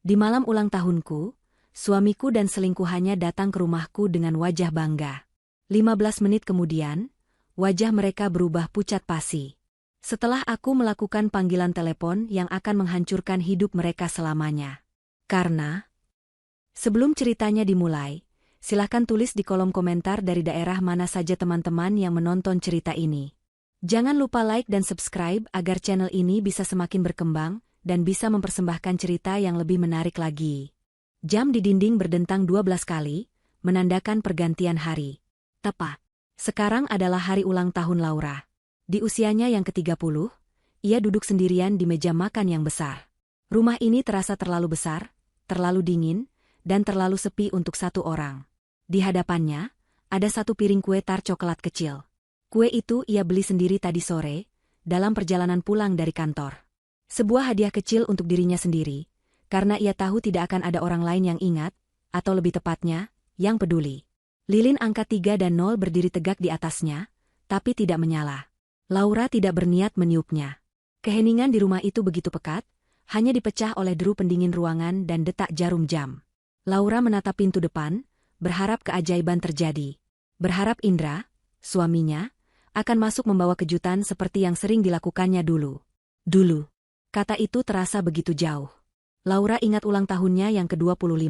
Di malam ulang tahunku, suamiku dan selingkuhannya datang ke rumahku dengan wajah bangga. 15 menit kemudian, wajah mereka berubah pucat pasi. Setelah aku melakukan panggilan telepon yang akan menghancurkan hidup mereka selamanya. Karena, sebelum ceritanya dimulai, silahkan tulis di kolom komentar dari daerah mana saja teman-teman yang menonton cerita ini. Jangan lupa like dan subscribe agar channel ini bisa semakin berkembang dan bisa mempersembahkan cerita yang lebih menarik lagi. Jam di dinding berdentang 12 kali, menandakan pergantian hari. Tepat. Sekarang adalah hari ulang tahun Laura. Di usianya yang ke-30, ia duduk sendirian di meja makan yang besar. Rumah ini terasa terlalu besar, terlalu dingin, dan terlalu sepi untuk satu orang. Di hadapannya, ada satu piring kue tar coklat kecil. Kue itu ia beli sendiri tadi sore, dalam perjalanan pulang dari kantor. Sebuah hadiah kecil untuk dirinya sendiri, karena ia tahu tidak akan ada orang lain yang ingat, atau lebih tepatnya, yang peduli. Lilin angka 3 dan 0 berdiri tegak di atasnya, tapi tidak menyala. Laura tidak berniat meniupnya. Keheningan di rumah itu begitu pekat, hanya dipecah oleh deru pendingin ruangan dan detak jarum jam. Laura menatap pintu depan, berharap keajaiban terjadi. Berharap Indra, suaminya, akan masuk membawa kejutan seperti yang sering dilakukannya dulu. Dulu. Kata itu terasa begitu jauh. Laura ingat ulang tahunnya yang ke-25.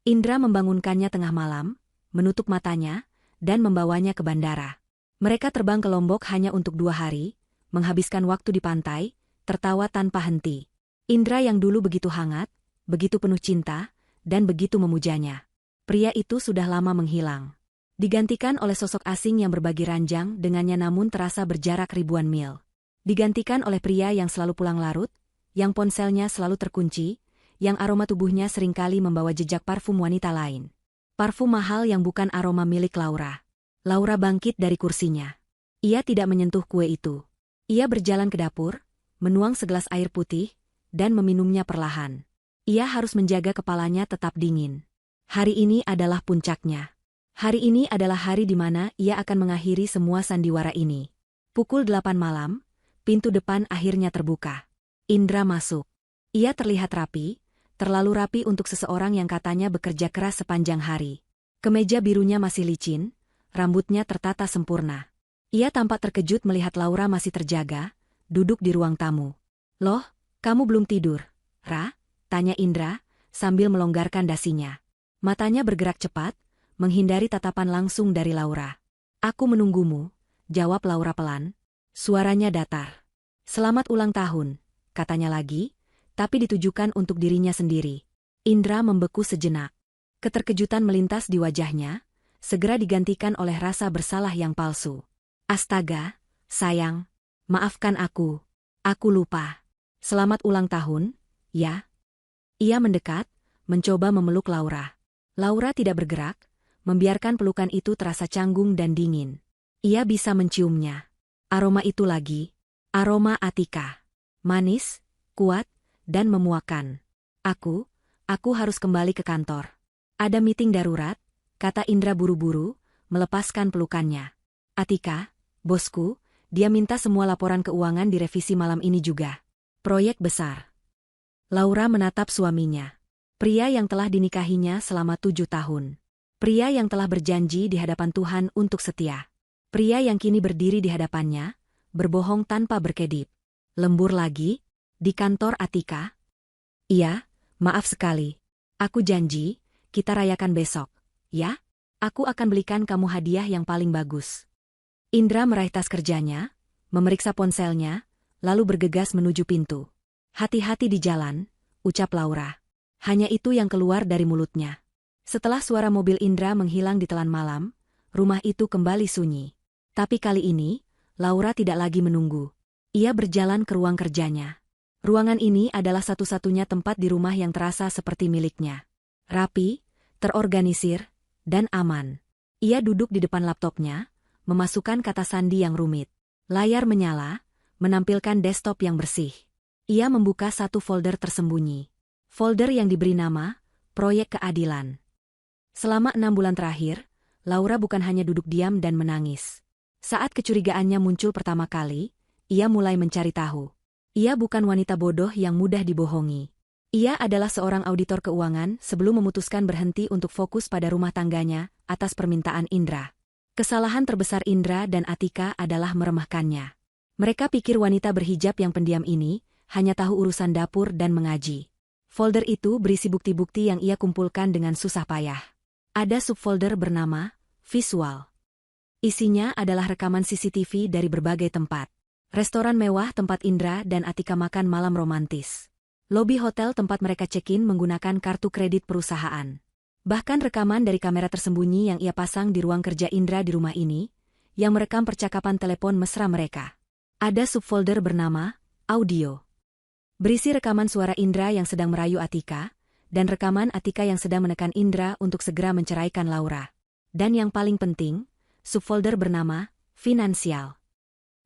Indra membangunkannya tengah malam, menutup matanya, dan membawanya ke bandara. Mereka terbang ke Lombok hanya untuk 2 hari, menghabiskan waktu di pantai, tertawa tanpa henti. Indra yang dulu begitu hangat, begitu penuh cinta, dan begitu memujanya. Pria itu sudah lama menghilang. Digantikan oleh sosok asing yang berbagi ranjang dengannya namun terasa berjarak ribuan mil. Digantikan oleh pria yang selalu pulang larut, yang ponselnya selalu terkunci, yang aroma tubuhnya seringkali membawa jejak parfum wanita lain. Parfum mahal yang bukan aroma milik Laura. Laura bangkit dari kursinya. Ia tidak menyentuh kue itu. Ia berjalan ke dapur, menuang segelas air putih, dan meminumnya perlahan. Ia harus menjaga kepalanya tetap dingin. Hari ini adalah puncaknya. Hari ini adalah hari di mana ia akan mengakhiri semua sandiwara ini. Pukul 8 malam, pintu depan akhirnya terbuka. Indra masuk. Ia terlihat rapi, terlalu rapi untuk seseorang yang katanya bekerja keras sepanjang hari. Kemeja birunya masih licin, rambutnya tertata sempurna. Ia tampak terkejut melihat Laura masih terjaga, duduk di ruang tamu. "Loh, kamu belum tidur, Ra?" tanya Indra, sambil melonggarkan dasinya. Matanya bergerak cepat, menghindari tatapan langsung dari Laura. "Aku menunggumu," jawab Laura pelan. Suaranya datar. "Selamat ulang tahun," katanya lagi, tapi ditujukan untuk dirinya sendiri. Indra membeku sejenak. Keterkejutan melintas di wajahnya, segera digantikan oleh rasa bersalah yang palsu. "Astaga, sayang, maafkan aku lupa. Selamat ulang tahun, ya?" Ia mendekat, mencoba memeluk Laura. Laura tidak bergerak, membiarkan pelukan itu terasa canggung dan dingin. Ia bisa menciumnya. Aroma itu lagi, aroma Atika. Manis, kuat, dan memuakan. Aku harus kembali ke kantor. Ada meeting darurat," kata Indra buru-buru, melepaskan pelukannya. "Atika, bosku, dia minta semua laporan keuangan direvisi malam ini juga. Proyek besar." Laura menatap suaminya. Pria yang telah dinikahinya selama 7 tahun. Pria yang telah berjanji di hadapan Tuhan untuk setia. Pria yang kini berdiri di hadapannya, berbohong tanpa berkedip. Lembur lagi? Di kantor Atika? "Iya, maaf sekali. Aku janji, kita rayakan besok, ya? Aku akan belikan kamu hadiah yang paling bagus." Indra meraih tas kerjanya, memeriksa ponselnya, lalu bergegas menuju pintu. "Hati-hati di jalan," ucap Laura. Hanya itu yang keluar dari mulutnya. Setelah suara mobil Indra menghilang di telan malam, rumah itu kembali sunyi. Tapi kali ini, Laura tidak lagi menunggu. Ia berjalan ke ruang kerjanya. Ruangan ini adalah satu-satunya tempat di rumah yang terasa seperti miliknya. Rapi, terorganisir, dan aman. Ia duduk di depan laptopnya, memasukkan kata sandi yang rumit. Layar menyala, menampilkan desktop yang bersih. Ia membuka satu folder tersembunyi. Folder yang diberi nama, Proyek Keadilan. Selama 6 bulan terakhir, Laura bukan hanya duduk diam dan menangis. Saat kecurigaannya muncul pertama kali, ia mulai mencari tahu. Ia bukan wanita bodoh yang mudah dibohongi. Ia adalah seorang auditor keuangan sebelum memutuskan berhenti untuk fokus pada rumah tangganya atas permintaan Indra. Kesalahan terbesar Indra dan Atika adalah meremehkannya. Mereka pikir wanita berhijab yang pendiam ini hanya tahu urusan dapur dan mengaji. Folder itu berisi bukti-bukti yang ia kumpulkan dengan susah payah. Ada subfolder bernama Visual. Isinya adalah rekaman CCTV dari berbagai tempat. Restoran mewah tempat Indra dan Atika makan malam romantis. Lobi hotel tempat mereka check-in menggunakan kartu kredit perusahaan. Bahkan rekaman dari kamera tersembunyi yang ia pasang di ruang kerja Indra di rumah ini, yang merekam percakapan telepon mesra mereka. Ada subfolder bernama Audio. Berisi rekaman suara Indra yang sedang merayu Atika, dan rekaman Atika yang sedang menekan Indra untuk segera menceraikan Laura. Dan yang paling penting, subfolder bernama Finansial.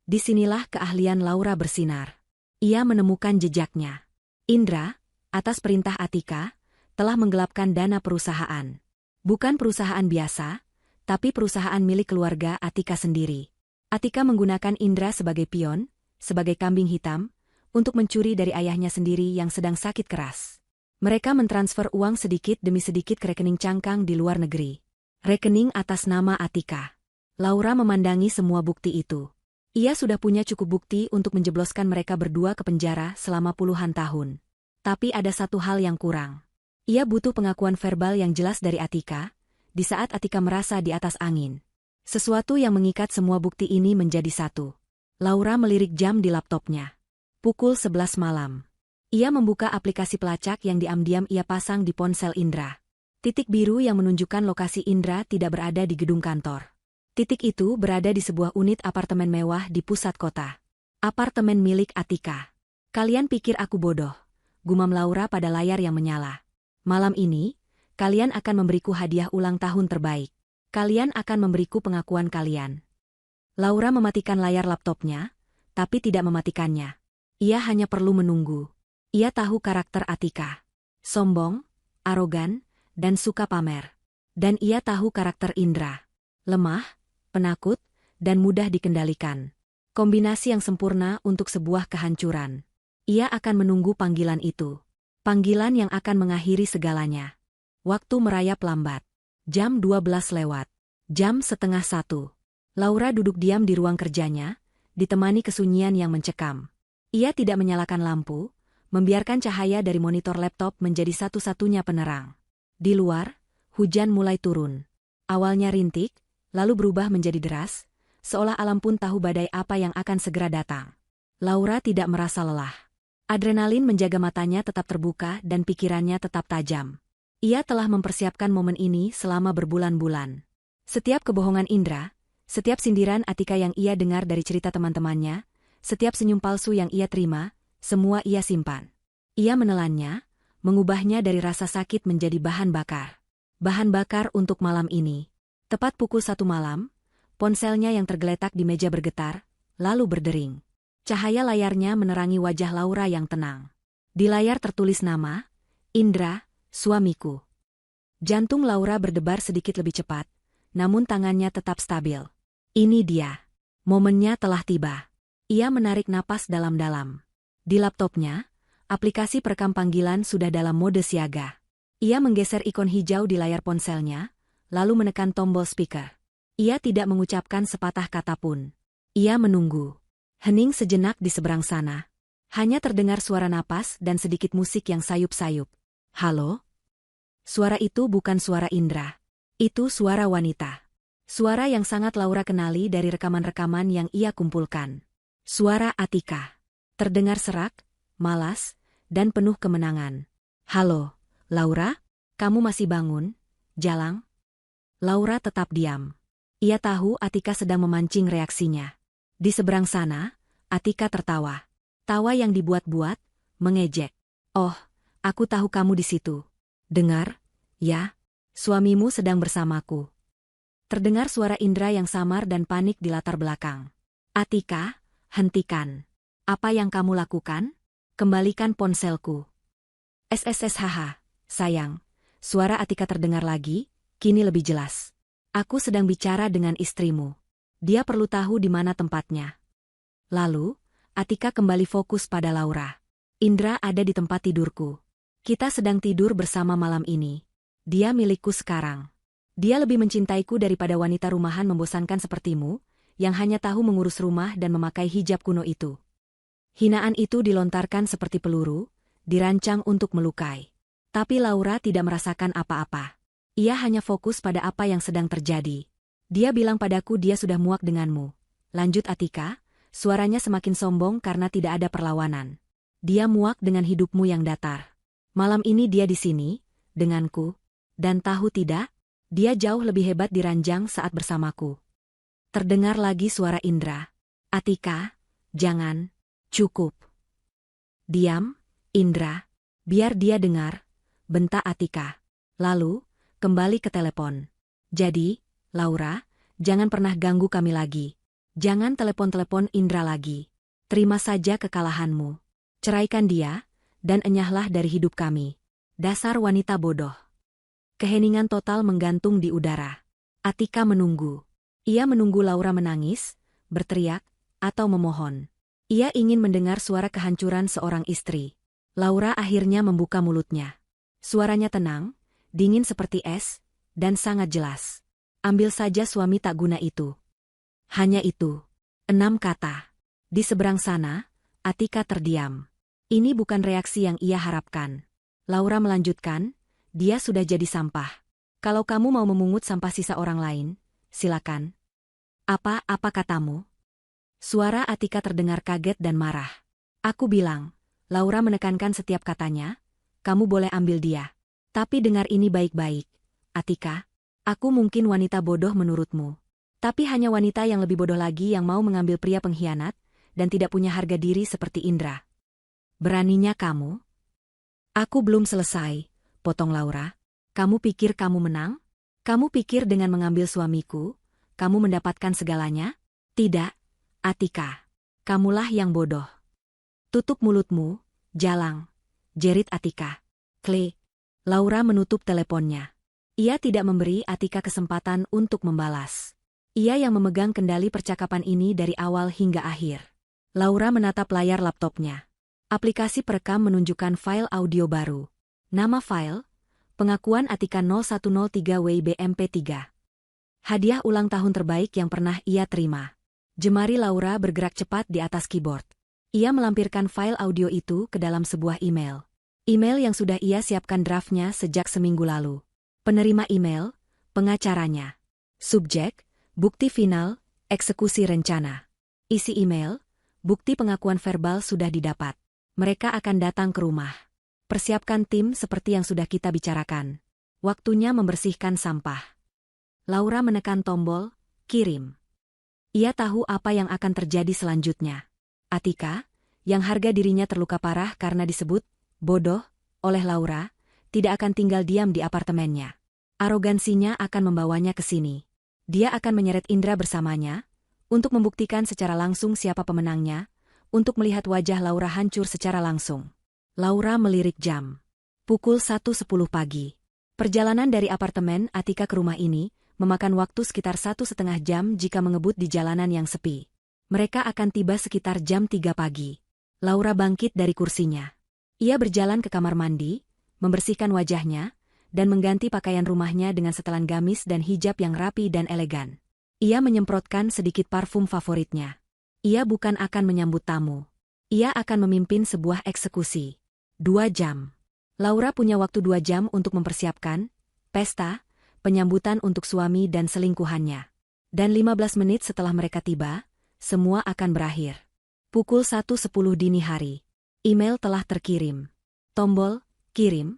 Disinilah keahlian Laura bersinar. Ia menemukan jejaknya. Indra, atas perintah Atika, telah menggelapkan dana perusahaan. Bukan perusahaan biasa, tapi perusahaan milik keluarga Atika sendiri. Atika menggunakan Indra sebagai pion, sebagai kambing hitam, untuk mencuri dari ayahnya sendiri yang sedang sakit keras. Mereka mentransfer uang sedikit demi sedikit ke rekening cangkang di luar negeri. Rekening atas nama Atika. Laura memandangi semua bukti itu. Ia sudah punya cukup bukti untuk menjebloskan mereka berdua ke penjara selama puluhan tahun. Tapi ada satu hal yang kurang. Ia butuh pengakuan verbal yang jelas dari Atika, di saat Atika merasa di atas angin. Sesuatu yang mengikat semua bukti ini menjadi satu. Laura melirik jam di laptopnya. Pukul 11 malam. Ia membuka aplikasi pelacak yang diam-diam ia pasang di ponsel Indra. Titik biru yang menunjukkan lokasi Indra tidak berada di gedung kantor. Titik itu berada di sebuah unit apartemen mewah di pusat kota. Apartemen milik Atika. Kalian pikir aku bodoh? Gumam Laura pada layar yang menyala. Malam ini, kalian akan memberiku hadiah ulang tahun terbaik. Kalian akan memberiku pengakuan kalian. Laura mematikan layar laptopnya, tapi tidak mematikannya. Ia hanya perlu menunggu. Ia tahu karakter Atika. Sombong, arogan, dan suka pamer. Dan ia tahu karakter Indra. Lemah, penakut, dan mudah dikendalikan. Kombinasi yang sempurna untuk sebuah kehancuran. Ia akan menunggu panggilan itu. Panggilan yang akan mengakhiri segalanya. Waktu merayap lambat. Jam 12 lewat. Jam setengah 1. Laura duduk diam di ruang kerjanya, ditemani kesunyian yang mencekam. Ia tidak menyalakan lampu, membiarkan cahaya dari monitor laptop menjadi satu-satunya penerang. Di luar, hujan mulai turun. Awalnya rintik, lalu berubah menjadi deras, seolah alam pun tahu badai apa yang akan segera datang. Laura tidak merasa lelah. Adrenalin menjaga matanya tetap terbuka dan pikirannya tetap tajam. Ia telah mempersiapkan momen ini selama berbulan-bulan. Setiap kebohongan Indra, setiap sindiran Atika yang ia dengar dari cerita teman-temannya, setiap senyum palsu yang ia terima, semua ia simpan. Ia menelannya, mengubahnya dari rasa sakit menjadi bahan bakar. Bahan bakar untuk malam ini. Tepat pukul 1 malam, ponselnya yang tergeletak di meja bergetar, lalu berdering. Cahaya layarnya menerangi wajah Laura yang tenang. Di layar tertulis nama, Indra, suamiku. Jantung Laura berdebar sedikit lebih cepat, namun tangannya tetap stabil. Ini dia. Momennya telah tiba. Ia menarik napas dalam-dalam. Di laptopnya, aplikasi perekam panggilan sudah dalam mode siaga. Ia menggeser ikon hijau di layar ponselnya, lalu menekan tombol speaker. Ia tidak mengucapkan sepatah kata pun. Ia menunggu. Hening sejenak di seberang sana. Hanya terdengar suara napas dan sedikit musik yang sayup-sayup. Halo? Suara itu bukan suara Indra. Itu suara wanita. Suara yang sangat Laura kenali dari rekaman-rekaman yang ia kumpulkan. Suara Atika. Terdengar serak, malas, dan penuh kemenangan. Halo, Laura? Kamu masih bangun? Jalang? Laura tetap diam. Ia tahu Atika sedang memancing reaksinya. Di seberang sana, Atika tertawa. Tawa yang dibuat-buat, mengejek. Oh, aku tahu kamu di situ. Dengar, ya, suamimu sedang bersamaku. Terdengar suara Indra yang samar dan panik di latar belakang. Atika, hentikan. Apa yang kamu lakukan? Kembalikan ponselku. SSSHH, sayang. Suara Atika terdengar lagi, kini lebih jelas. Aku sedang bicara dengan istrimu. Dia perlu tahu di mana tempatnya. Lalu, Atika kembali fokus pada Laura. Indra ada di tempat tidurku. Kita sedang tidur bersama malam ini. Dia milikku sekarang. Dia lebih mencintaiku daripada wanita rumahan membosankan sepertimu, yang hanya tahu mengurus rumah dan memakai hijab kuno itu. Hinaan itu dilontarkan seperti peluru, dirancang untuk melukai. Tapi Laura tidak merasakan apa-apa. Ia hanya fokus pada apa yang sedang terjadi. Dia bilang padaku dia sudah muak denganmu. Lanjut Atika, suaranya semakin sombong karena tidak ada perlawanan. Dia muak dengan hidupmu yang datar. Malam ini dia di sini, denganku. Dan tahu tidak, dia jauh lebih hebat di ranjang saat bersamaku. Terdengar lagi suara Indra. Atika, jangan, cukup. Diam, Indra, biar dia dengar, bentak Atika. Lalu, kembali ke telepon. Jadi, Laura, jangan pernah ganggu kami lagi. Jangan telepon-telepon Indra lagi. Terima saja kekalahanmu. Ceraikan dia, dan enyahlah dari hidup kami. Dasar wanita bodoh. Keheningan total menggantung di udara. Atika menunggu. Ia menunggu Laura menangis, berteriak, atau memohon. Ia ingin mendengar suara kehancuran seorang istri. Laura akhirnya membuka mulutnya. Suaranya tenang, dingin seperti es, dan sangat jelas. Ambil saja suami tak guna itu. Hanya itu. 6 kata. Di seberang sana, Atika terdiam. Ini bukan reaksi yang ia harapkan. Laura melanjutkan, dia sudah jadi sampah. Kalau kamu mau memungut sampah sisa orang lain, silakan. Apa katamu? Suara Atika terdengar kaget dan marah. Aku bilang, Laura menekankan setiap katanya, kamu boleh ambil dia. Tapi dengar ini baik-baik, Atika. Aku mungkin wanita bodoh menurutmu. Tapi hanya wanita yang lebih bodoh lagi yang mau mengambil pria pengkhianat, dan tidak punya harga diri seperti Indra. Beraninya kamu? Aku belum selesai, potong Laura. Kamu pikir kamu menang? Kamu pikir dengan mengambil suamiku, kamu mendapatkan segalanya? Tidak, Atika. Kamulah yang bodoh. Tutup mulutmu, jalang. Jerit Atika. Klik. Laura menutup teleponnya. Ia tidak memberi Atika kesempatan untuk membalas. Ia yang memegang kendali percakapan ini dari awal hingga akhir. Laura menatap layar laptopnya. Aplikasi perekam menunjukkan file audio baru. Nama file, Pengakuan Atika 0103 WIBMP3. Hadiah ulang tahun terbaik yang pernah ia terima. Jemari Laura bergerak cepat di atas keyboard. Ia melampirkan file audio itu ke dalam sebuah email. Email yang sudah ia siapkan draftnya sejak seminggu lalu. Penerima email, pengacaranya. Subjek, bukti final, eksekusi rencana. Isi email, bukti pengakuan verbal sudah didapat. Mereka akan datang ke rumah. Persiapkan tim seperti yang sudah kita bicarakan. Waktunya membersihkan sampah. Laura menekan tombol, kirim. Ia tahu apa yang akan terjadi selanjutnya. Atika, yang harga dirinya terluka parah karena disebut bodoh oleh Laura, tidak akan tinggal diam di apartemennya. Arogansinya akan membawanya ke sini. Dia akan menyeret Indra bersamanya, untuk membuktikan secara langsung siapa pemenangnya, untuk melihat wajah Laura hancur secara langsung. Laura melirik jam. Pukul 1.10 pagi. Perjalanan dari apartemen Atika ke rumah ini memakan waktu sekitar 1,5 jam jika mengebut di jalanan yang sepi. Mereka akan tiba sekitar jam 3 pagi. Laura bangkit dari kursinya. Ia berjalan ke kamar mandi, membersihkan wajahnya, dan mengganti pakaian rumahnya dengan setelan gamis dan hijab yang rapi dan elegan. Ia menyemprotkan sedikit parfum favoritnya. Ia bukan akan menyambut tamu. Ia akan memimpin sebuah eksekusi. 2 jam. Laura punya waktu 2 jam untuk mempersiapkan pesta, penyambutan untuk suami dan selingkuhannya. Dan 15 menit setelah mereka tiba, semua akan berakhir. Pukul 1.10 dini hari. Email telah terkirim. Tombol, kirim.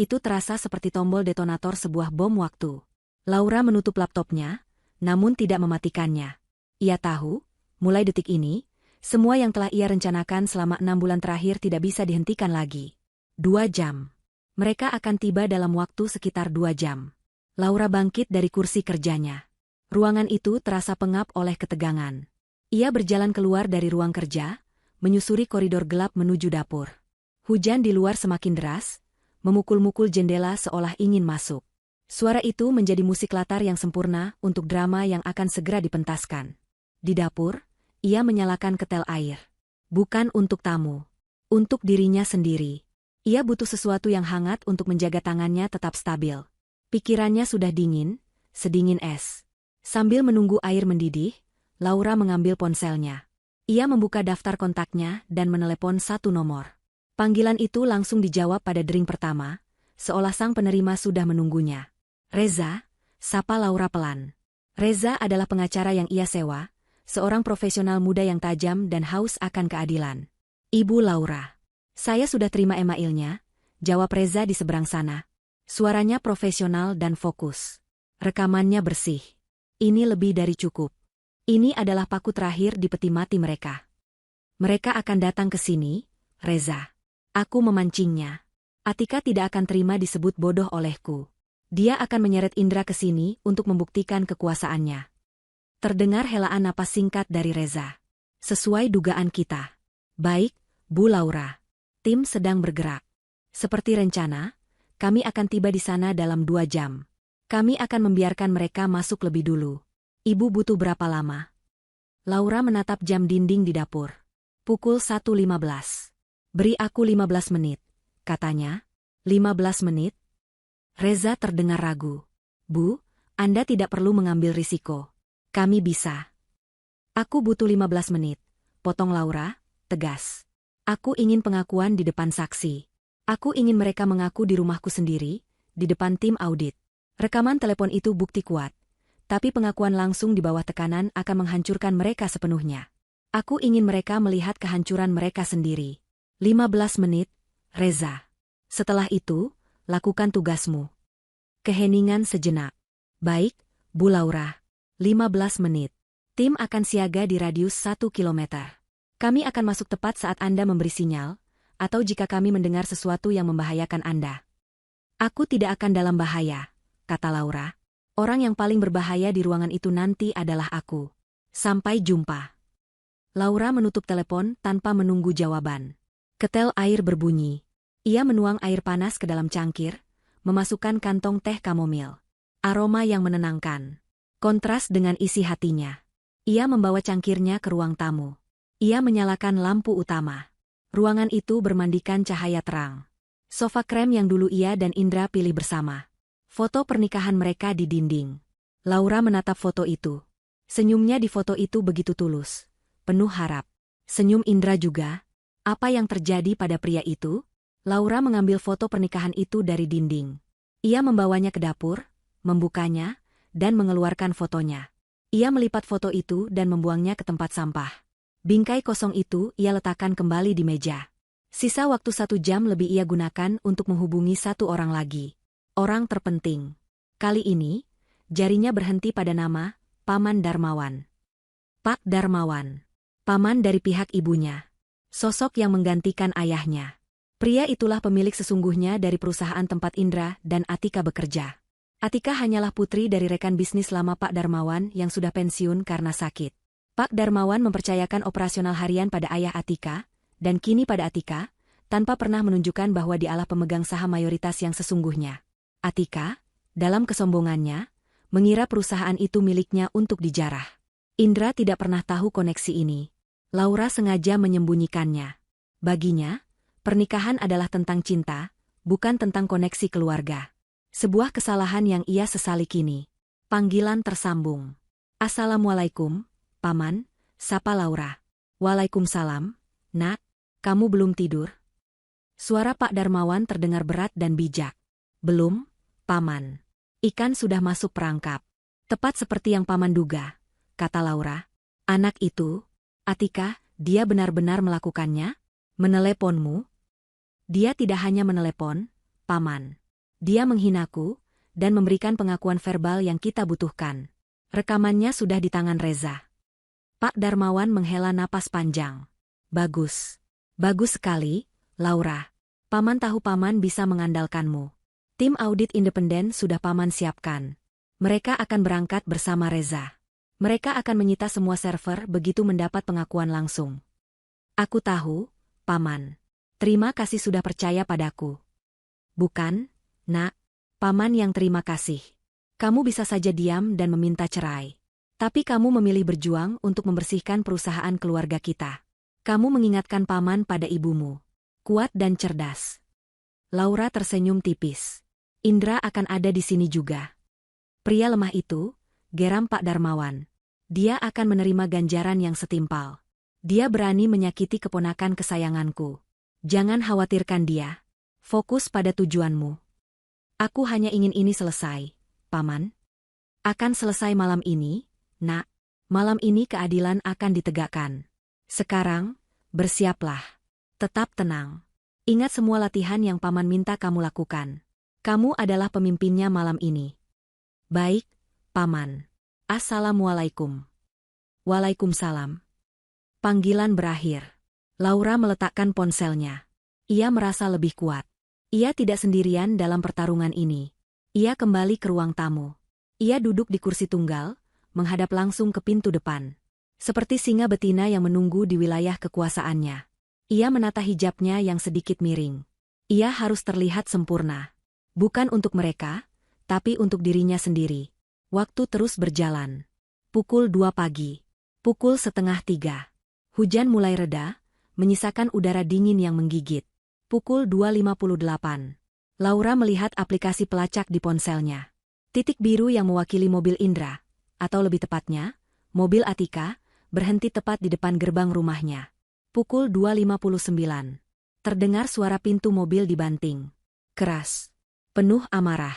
Itu terasa seperti tombol detonator sebuah bom waktu. Laura menutup laptopnya, namun tidak mematikannya. Ia tahu, mulai detik ini, semua yang telah ia rencanakan selama 6 bulan terakhir tidak bisa dihentikan lagi. 2 jam. Mereka akan tiba dalam waktu sekitar 2 jam. Laura bangkit dari kursi kerjanya. Ruangan itu terasa pengap oleh ketegangan. Ia berjalan keluar dari ruang kerja, menyusuri koridor gelap menuju dapur. Hujan di luar semakin deras, memukul-mukul jendela seolah ingin masuk. Suara itu menjadi musik latar yang sempurna untuk drama yang akan segera dipentaskan. Di dapur, ia menyalakan ketel air. Bukan untuk tamu. Untuk dirinya sendiri. Ia butuh sesuatu yang hangat untuk menjaga tangannya tetap stabil. Pikirannya sudah dingin, sedingin es. Sambil menunggu air mendidih, Laura mengambil ponselnya. Ia membuka daftar kontaknya dan menelepon satu nomor. Panggilan itu langsung dijawab pada dering pertama, seolah sang penerima sudah menunggunya. Reza, sapa Laura pelan. Reza adalah pengacara yang ia sewa, seorang profesional muda yang tajam dan haus akan keadilan. Ibu Laura. Saya sudah terima emailnya, jawab Reza di seberang sana. Suaranya profesional dan fokus. Rekamannya bersih. Ini lebih dari cukup. Ini adalah paku terakhir di peti mati mereka. Mereka akan datang ke sini, Reza. Aku memancingnya. Atika tidak akan terima disebut bodoh olehku. Dia akan menyeret Indra ke sini untuk membuktikan kekuasaannya. Terdengar helaan napas singkat dari Reza. Sesuai dugaan kita. Baik, Bu Laura. Tim sedang bergerak. Seperti rencana, kami akan tiba di sana dalam 2 jam. Kami akan membiarkan mereka masuk lebih dulu. Ibu butuh berapa lama? Laura menatap jam dinding di dapur. Pukul 1.15. Beri aku 15 menit, katanya. 15 menit? Reza terdengar ragu. Bu, Anda tidak perlu mengambil risiko. Kami bisa. Aku butuh 15 menit, potong Laura, tegas. Aku ingin pengakuan di depan saksi. Aku ingin mereka mengaku di rumahku sendiri, di depan tim audit. Rekaman telepon itu bukti kuat. Tapi pengakuan langsung di bawah tekanan akan menghancurkan mereka sepenuhnya. Aku ingin mereka melihat kehancuran mereka sendiri. 15 menit, Reza. Setelah itu, lakukan tugasmu. Keheningan sejenak. Baik, Bu Laura. 15 menit. Tim akan siaga di radius 1 kilometer. Kami akan masuk tepat saat Anda memberi sinyal, atau jika kami mendengar sesuatu yang membahayakan Anda. Aku tidak akan dalam bahaya, kata Laura. Orang yang paling berbahaya di ruangan itu nanti adalah aku. Sampai jumpa. Laura menutup telepon tanpa menunggu jawaban. Ketel air berbunyi. Ia menuang air panas ke dalam cangkir, memasukkan kantong teh kamomil. Aroma yang menenangkan. Kontras dengan isi hatinya. Ia membawa cangkirnya ke ruang tamu. Ia menyalakan lampu utama. Ruangan itu bermandikan cahaya terang. Sofa krem yang dulu ia dan Indra pilih bersama. Foto pernikahan mereka di dinding. Laura menatap foto itu. Senyumnya di foto itu begitu tulus. Penuh harap. Senyum Indra juga. Apa yang terjadi pada pria itu? Laura mengambil foto pernikahan itu dari dinding. Ia membawanya ke dapur, membukanya, dan mengeluarkan fotonya. Ia melipat foto itu dan membuangnya ke tempat sampah. Bingkai kosong itu ia letakkan kembali di meja. Sisa waktu 1 jam lebih ia gunakan untuk menghubungi 1 orang lagi. Orang terpenting. Kali ini, jarinya berhenti pada nama Paman Darmawan. Pak Darmawan. Paman dari pihak ibunya. Sosok yang menggantikan ayahnya. Pria itulah pemilik sesungguhnya dari perusahaan tempat Indra dan Atika bekerja. Atika hanyalah putri dari rekan bisnis lama Pak Darmawan yang sudah pensiun karena sakit. Pak Darmawan mempercayakan operasional harian pada ayah Atika, dan kini pada Atika, tanpa pernah menunjukkan bahwa dialah pemegang saham mayoritas yang sesungguhnya. Atika, dalam kesombongannya, mengira perusahaan itu miliknya untuk dijarah. Indra tidak pernah tahu koneksi ini. Laura sengaja menyembunyikannya. Baginya, pernikahan adalah tentang cinta, bukan tentang koneksi keluarga. Sebuah kesalahan yang ia sesali kini. Panggilan tersambung. Assalamualaikum, Paman, sapa Laura. Waalaikumsalam, Nak, kamu belum tidur? Suara Pak Darmawan terdengar berat dan bijak. Belum, Paman. Ikan sudah masuk perangkap. Tepat seperti yang Paman duga, kata Laura. Anak itu, Atika, dia benar-benar melakukannya? Meneleponmu? Dia tidak hanya menelepon, Paman. Dia menghinaku, dan memberikan pengakuan verbal yang kita butuhkan. Rekamannya sudah di tangan Reza. Pak Darmawan menghela napas panjang. Bagus. Bagus sekali, Laura. Paman tahu Paman bisa mengandalkanmu. Tim audit independen sudah Paman siapkan. Mereka akan berangkat bersama Reza. Mereka akan menyita semua server begitu mendapat pengakuan langsung. Aku tahu, Paman. Terima kasih sudah percaya padaku. Bukan, Nak. Paman yang terima kasih. Kamu bisa saja diam dan meminta cerai. Tapi kamu memilih berjuang untuk membersihkan perusahaan keluarga kita. Kamu mengingatkan Paman pada ibumu. Kuat dan cerdas. Laura tersenyum tipis. Indra akan ada di sini juga. Pria lemah itu, geram Pak Darmawan. Dia akan menerima ganjaran yang setimpal. Dia berani menyakiti keponakan kesayanganku. Jangan khawatirkan dia. Fokus pada tujuanmu. Aku hanya ingin ini selesai, Paman. Akan selesai malam ini, Nak. Malam ini keadilan akan ditegakkan. Sekarang, bersiaplah. Tetap tenang. Ingat semua latihan yang Paman minta kamu lakukan. Kamu adalah pemimpinnya malam ini. Baik, Paman. Assalamualaikum. Waalaikumsalam. Panggilan berakhir. Laura meletakkan ponselnya. Ia merasa lebih kuat. Ia tidak sendirian dalam pertarungan ini. Ia kembali ke ruang tamu. Ia duduk di kursi tunggal, menghadap langsung ke pintu depan. Seperti singa betina yang menunggu di wilayah kekuasaannya. Ia menata hijabnya yang sedikit miring. Ia harus terlihat sempurna. Bukan untuk mereka, tapi untuk dirinya sendiri. Waktu terus berjalan. Pukul 2 pagi. Pukul setengah 3. Hujan mulai reda, menyisakan udara dingin yang menggigit. Pukul 2.58. Laura melihat aplikasi pelacak di ponselnya. Titik biru yang mewakili mobil Indra, atau lebih tepatnya, mobil Atika, berhenti tepat di depan gerbang rumahnya. Pukul 2.59. Terdengar suara pintu mobil dibanting. Keras. Penuh amarah.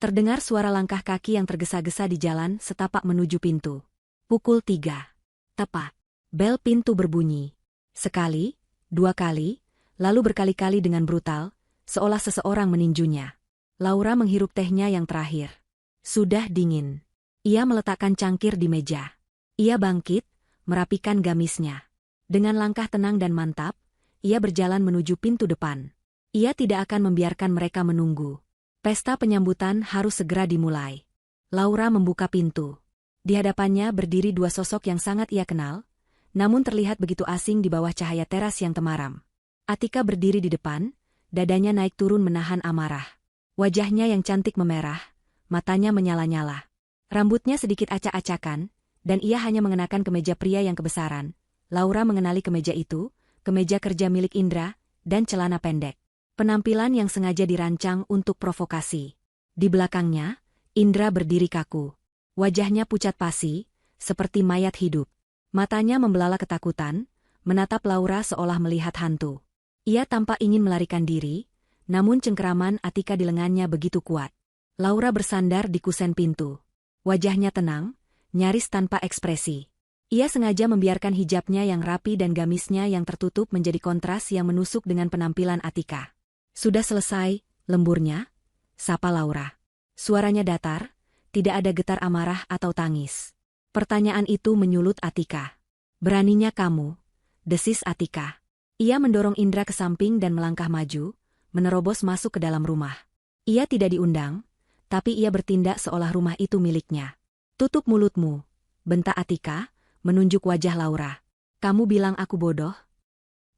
Terdengar suara langkah kaki yang tergesa-gesa di jalan setapak menuju pintu. Pukul 3. Tepat. Bel pintu berbunyi. Sekali, 2 kali, lalu berkali-kali dengan brutal, seolah seseorang meninjunya. Laura menghirup tehnya yang terakhir. Sudah dingin. Ia meletakkan cangkir di meja. Ia bangkit, merapikan gamisnya. Dengan langkah tenang dan mantap, ia berjalan menuju pintu depan. Ia tidak akan membiarkan mereka menunggu. Pesta penyambutan harus segera dimulai. Laura membuka pintu. Di hadapannya berdiri 2 sosok yang sangat ia kenal, namun terlihat begitu asing di bawah cahaya teras yang temaram. Atika berdiri di depan, dadanya naik turun menahan amarah. Wajahnya yang cantik memerah, matanya menyala-nyala. Rambutnya sedikit acak-acakan, dan ia hanya mengenakan kemeja pria yang kebesaran. Laura mengenali kemeja itu, kemeja kerja milik Indra, dan celana pendek. Penampilan yang sengaja dirancang untuk provokasi. Di belakangnya, Indra berdiri kaku. Wajahnya pucat pasi, seperti mayat hidup. Matanya membelalak ketakutan, menatap Laura seolah melihat hantu. Ia tampak ingin melarikan diri, namun cengkeraman Atika di lengannya begitu kuat. Laura bersandar di kusen pintu. Wajahnya tenang, nyaris tanpa ekspresi. Ia sengaja membiarkan hijabnya yang rapi dan gamisnya yang tertutup menjadi kontras yang menusuk dengan penampilan Atika. Sudah selesai, lemburnya? Sapa Laura. Suaranya datar, tidak ada getar amarah atau tangis. Pertanyaan itu menyulut Atika. Beraninya kamu, desis Atika. Ia mendorong Indra ke samping dan melangkah maju, menerobos masuk ke dalam rumah. Ia tidak diundang, tapi ia bertindak seolah rumah itu miliknya. Tutup mulutmu, bentak Atika, menunjuk wajah Laura. Kamu bilang aku bodoh?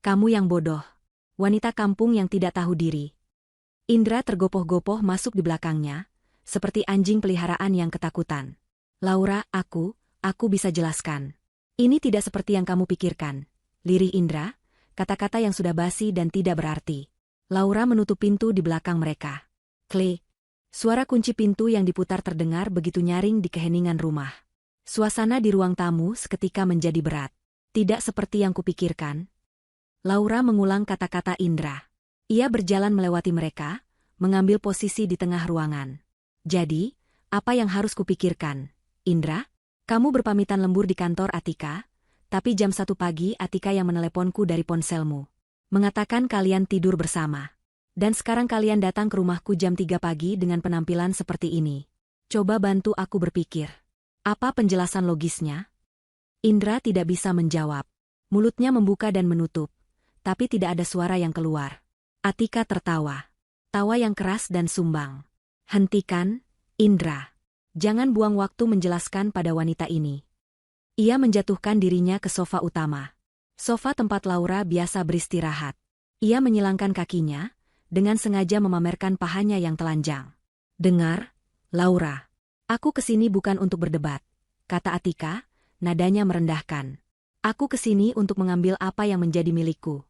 Kamu yang bodoh. Wanita kampung yang tidak tahu diri. Indra tergopoh-gopoh masuk di belakangnya, seperti anjing peliharaan yang ketakutan. Laura, aku bisa jelaskan. Ini tidak seperti yang kamu pikirkan. Lirih Indra, kata-kata yang sudah basi dan tidak berarti. Laura menutup pintu di belakang mereka. Klik. Suara kunci pintu yang diputar terdengar begitu nyaring di keheningan rumah. Suasana di ruang tamu seketika menjadi berat. Tidak seperti yang kupikirkan. Laura mengulang kata-kata Indra. Ia berjalan melewati mereka, mengambil posisi di tengah ruangan. Jadi, apa yang harus kupikirkan? Indra, kamu berpamitan lembur di kantor Atika, tapi jam 1 pagi Atika yang meneleponku dari ponselmu. Mengatakan kalian tidur bersama. Dan sekarang kalian datang ke rumahku jam 3 pagi dengan penampilan seperti ini. Coba bantu aku berpikir. Apa penjelasan logisnya? Indra tidak bisa menjawab. Mulutnya membuka dan menutup, tapi tidak ada suara yang keluar. Atika tertawa. Tawa yang keras dan sumbang. Hentikan, Indra. Jangan buang waktu menjelaskan pada wanita ini. Ia menjatuhkan dirinya ke sofa utama. Sofa tempat Laura biasa beristirahat. Ia menyilangkan kakinya, dengan sengaja memamerkan pahanya yang telanjang. Dengar, Laura. Aku kesini bukan untuk berdebat, kata Atika, nadanya merendahkan. Aku kesini untuk mengambil apa yang menjadi milikku.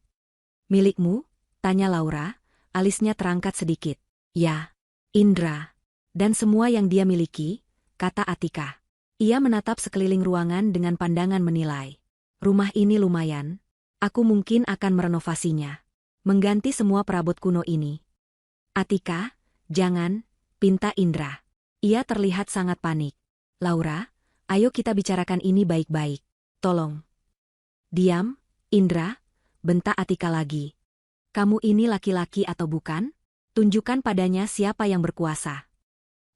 Milikmu? Tanya Laura, alisnya terangkat sedikit. Ya, Indra. Dan semua yang dia miliki, kata Atika. Ia menatap sekeliling ruangan dengan pandangan menilai. Rumah ini lumayan. Aku mungkin akan merenovasinya. Mengganti semua perabot kuno ini. Atika, jangan, pinta Indra. Ia terlihat sangat panik. Laura, ayo kita bicarakan ini baik-baik. Tolong. Diam, Indra, bentak Atika lagi. Kamu ini laki-laki atau bukan? Tunjukkan padanya siapa yang berkuasa.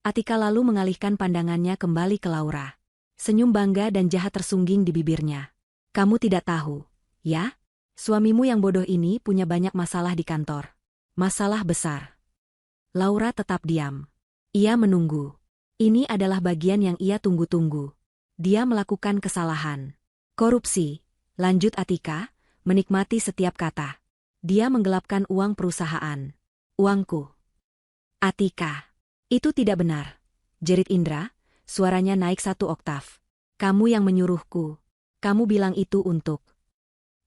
Atika lalu mengalihkan pandangannya kembali ke Laura. Senyum bangga dan jahat tersungging di bibirnya. Kamu tidak tahu, ya? Suamimu yang bodoh ini punya banyak masalah di kantor. Masalah besar. Laura tetap diam. Ia menunggu. Ini adalah bagian yang ia tunggu-tunggu. Dia melakukan kesalahan. Korupsi, lanjut Atika, menikmati setiap kata. Dia menggelapkan uang perusahaan. Uangku. Atika. Itu tidak benar. Jerit Indra, suaranya naik 1 oktav. Kamu yang menyuruhku. Kamu bilang itu untuk.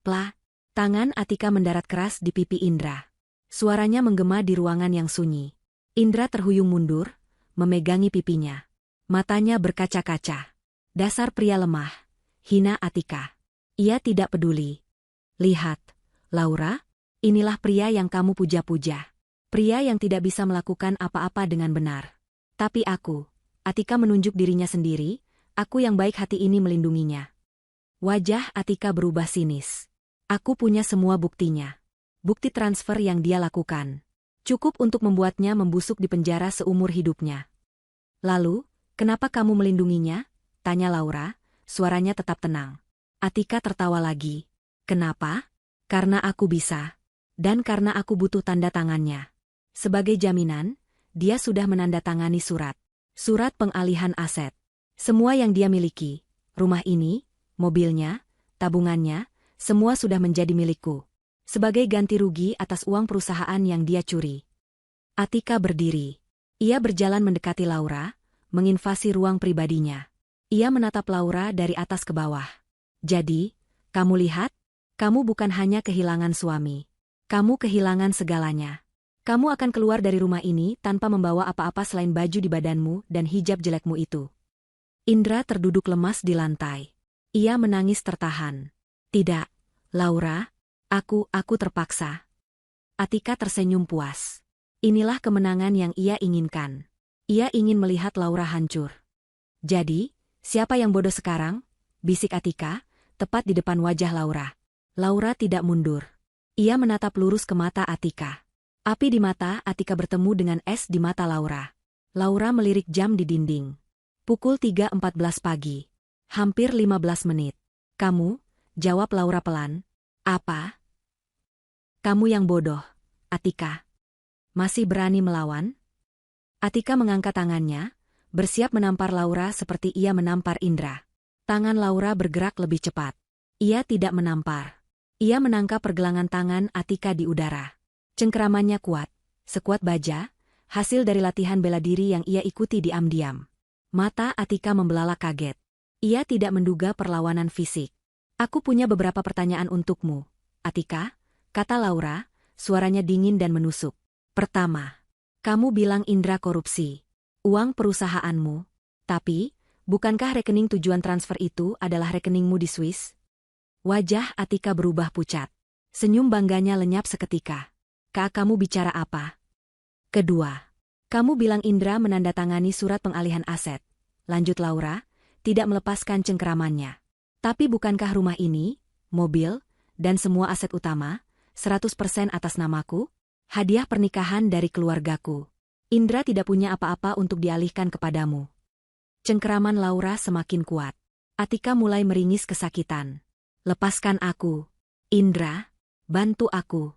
Pla. Tangan Atika mendarat keras di pipi Indra. Suaranya menggema di ruangan yang sunyi. Indra terhuyung mundur, memegangi pipinya. Matanya berkaca-kaca. Dasar pria lemah. Hina Atika. Ia tidak peduli. Lihat, Laura, inilah pria yang kamu puja-puja. Pria yang tidak bisa melakukan apa-apa dengan benar. Tapi aku, Atika menunjuk dirinya sendiri, aku yang baik hati ini melindunginya. Wajah Atika berubah sinis. Aku punya semua buktinya. Bukti transfer yang dia lakukan. Cukup untuk membuatnya membusuk di penjara seumur hidupnya. Lalu, kenapa kamu melindunginya? Tanya Laura, suaranya tetap tenang. Atika tertawa lagi. Kenapa? Karena aku bisa. Dan karena aku butuh tanda tangannya. Sebagai jaminan, dia sudah menandatangani surat. Surat pengalihan aset. Semua yang dia miliki, rumah ini, mobilnya, tabungannya, semua sudah menjadi milikku. Sebagai ganti rugi atas uang perusahaan yang dia curi. Atika berdiri. Ia berjalan mendekati Laura, menginvasi ruang pribadinya. Ia menatap Laura dari atas ke bawah. Jadi, kamu lihat? Kamu bukan hanya kehilangan suami. Kamu kehilangan segalanya. Kamu akan keluar dari rumah ini tanpa membawa apa-apa selain baju di badanmu dan hijab jelekmu itu. Indra terduduk lemas di lantai. Ia menangis tertahan. Tidak, Laura, aku terpaksa. Atika tersenyum puas. Inilah kemenangan yang ia inginkan. Ia ingin melihat Laura hancur. Jadi, siapa yang bodoh sekarang? Bisik Atika, tepat di depan wajah Laura. Laura tidak mundur. Ia menatap lurus ke mata Atika. Api di mata Atika bertemu dengan es di mata Laura. Laura melirik jam di dinding. Pukul 3.14 pagi. Hampir 15 menit. Kamu? Jawab Laura pelan. Apa? Kamu yang bodoh, Atika. Masih berani melawan? Atika mengangkat tangannya, bersiap menampar Laura seperti ia menampar Indra. Tangan Laura bergerak lebih cepat. Ia tidak menampar. Ia menangkap pergelangan tangan Atika di udara. Cengkeramannya kuat, sekuat baja, hasil dari latihan bela diri yang ia ikuti diam-diam. Mata Atika membelalak kaget. Ia tidak menduga perlawanan fisik. Aku punya beberapa pertanyaan untukmu, Atika, kata Laura, suaranya dingin dan menusuk. Pertama, kamu bilang Indra korupsi uang perusahaanmu. Tapi, bukankah rekening tujuan transfer itu adalah rekeningmu di Swiss? Wajah Atika berubah pucat. Senyum bangganya lenyap seketika. Kak, kamu bicara apa? Kedua, kamu bilang Indra menandatangani surat pengalihan aset. Lanjut Laura, tidak melepaskan cengkeramannya. Tapi bukankah rumah ini, mobil, dan semua aset utama, 100% atas namaku? Hadiah pernikahan dari keluargaku. Indra tidak punya apa-apa untuk dialihkan kepadamu. Cengkeraman Laura semakin kuat. Atika mulai meringis kesakitan. Lepaskan aku. Indra, bantu aku.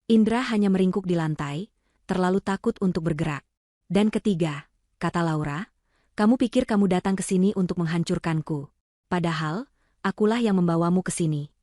Indra hanya meringkuk di lantai, terlalu takut untuk bergerak. Dan ketiga, kata Laura, kamu pikir kamu datang ke sini untuk menghancurkanku. Padahal, akulah yang membawamu ke sini.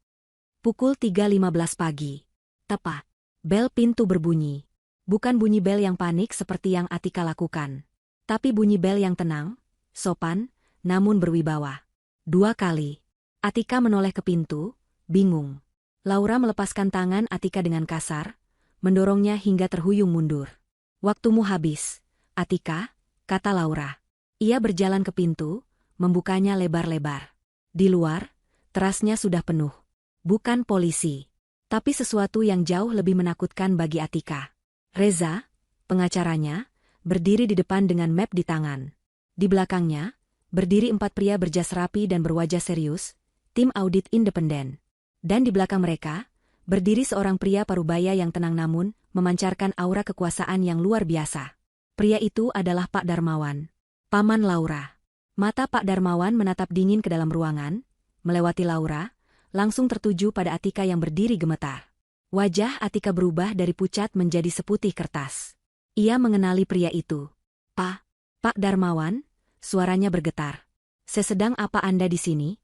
Pukul 3.15 pagi. Tepat. Bel pintu berbunyi. Bukan bunyi bel yang panik seperti yang Atika lakukan. Tapi bunyi bel yang tenang, sopan, namun berwibawa. 2 kali. Atika menoleh ke pintu, bingung. Laura melepaskan tangan Atika dengan kasar, mendorongnya hingga terhuyung mundur. Waktumu habis, Atika, kata Laura. Ia berjalan ke pintu, membukanya lebar-lebar. Di luar, terasnya sudah penuh. Bukan polisi, tapi sesuatu yang jauh lebih menakutkan bagi Atika. Reza, pengacaranya, berdiri di depan dengan map di tangan. Di belakangnya, berdiri 4 pria berjas rapi dan berwajah serius, tim audit independen. Dan di belakang mereka, berdiri seorang pria parubaya yang tenang namun memancarkan aura kekuasaan yang luar biasa. Pria itu adalah Pak Darmawan, paman Laura. Mata Pak Darmawan menatap dingin ke dalam ruangan, melewati Laura, langsung tertuju pada Atika yang berdiri gemetar. Wajah Atika berubah dari pucat menjadi seputih kertas. Ia mengenali pria itu. Pak Darmawan, suaranya bergetar. Sesedang apa Anda di sini?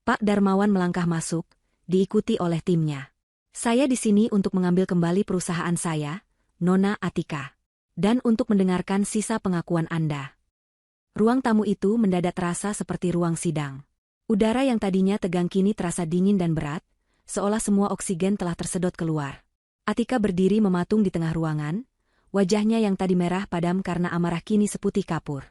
Pak Darmawan melangkah masuk, diikuti oleh timnya. Saya di sini untuk mengambil kembali perusahaan saya, Nona Atika. Dan untuk mendengarkan sisa pengakuan Anda. Ruang tamu itu mendadak terasa seperti ruang sidang. Udara yang tadinya tegang kini terasa dingin dan berat, seolah semua oksigen telah tersedot keluar. Atika berdiri mematung di tengah ruangan, wajahnya yang tadi merah padam karena amarah kini seputih kapur.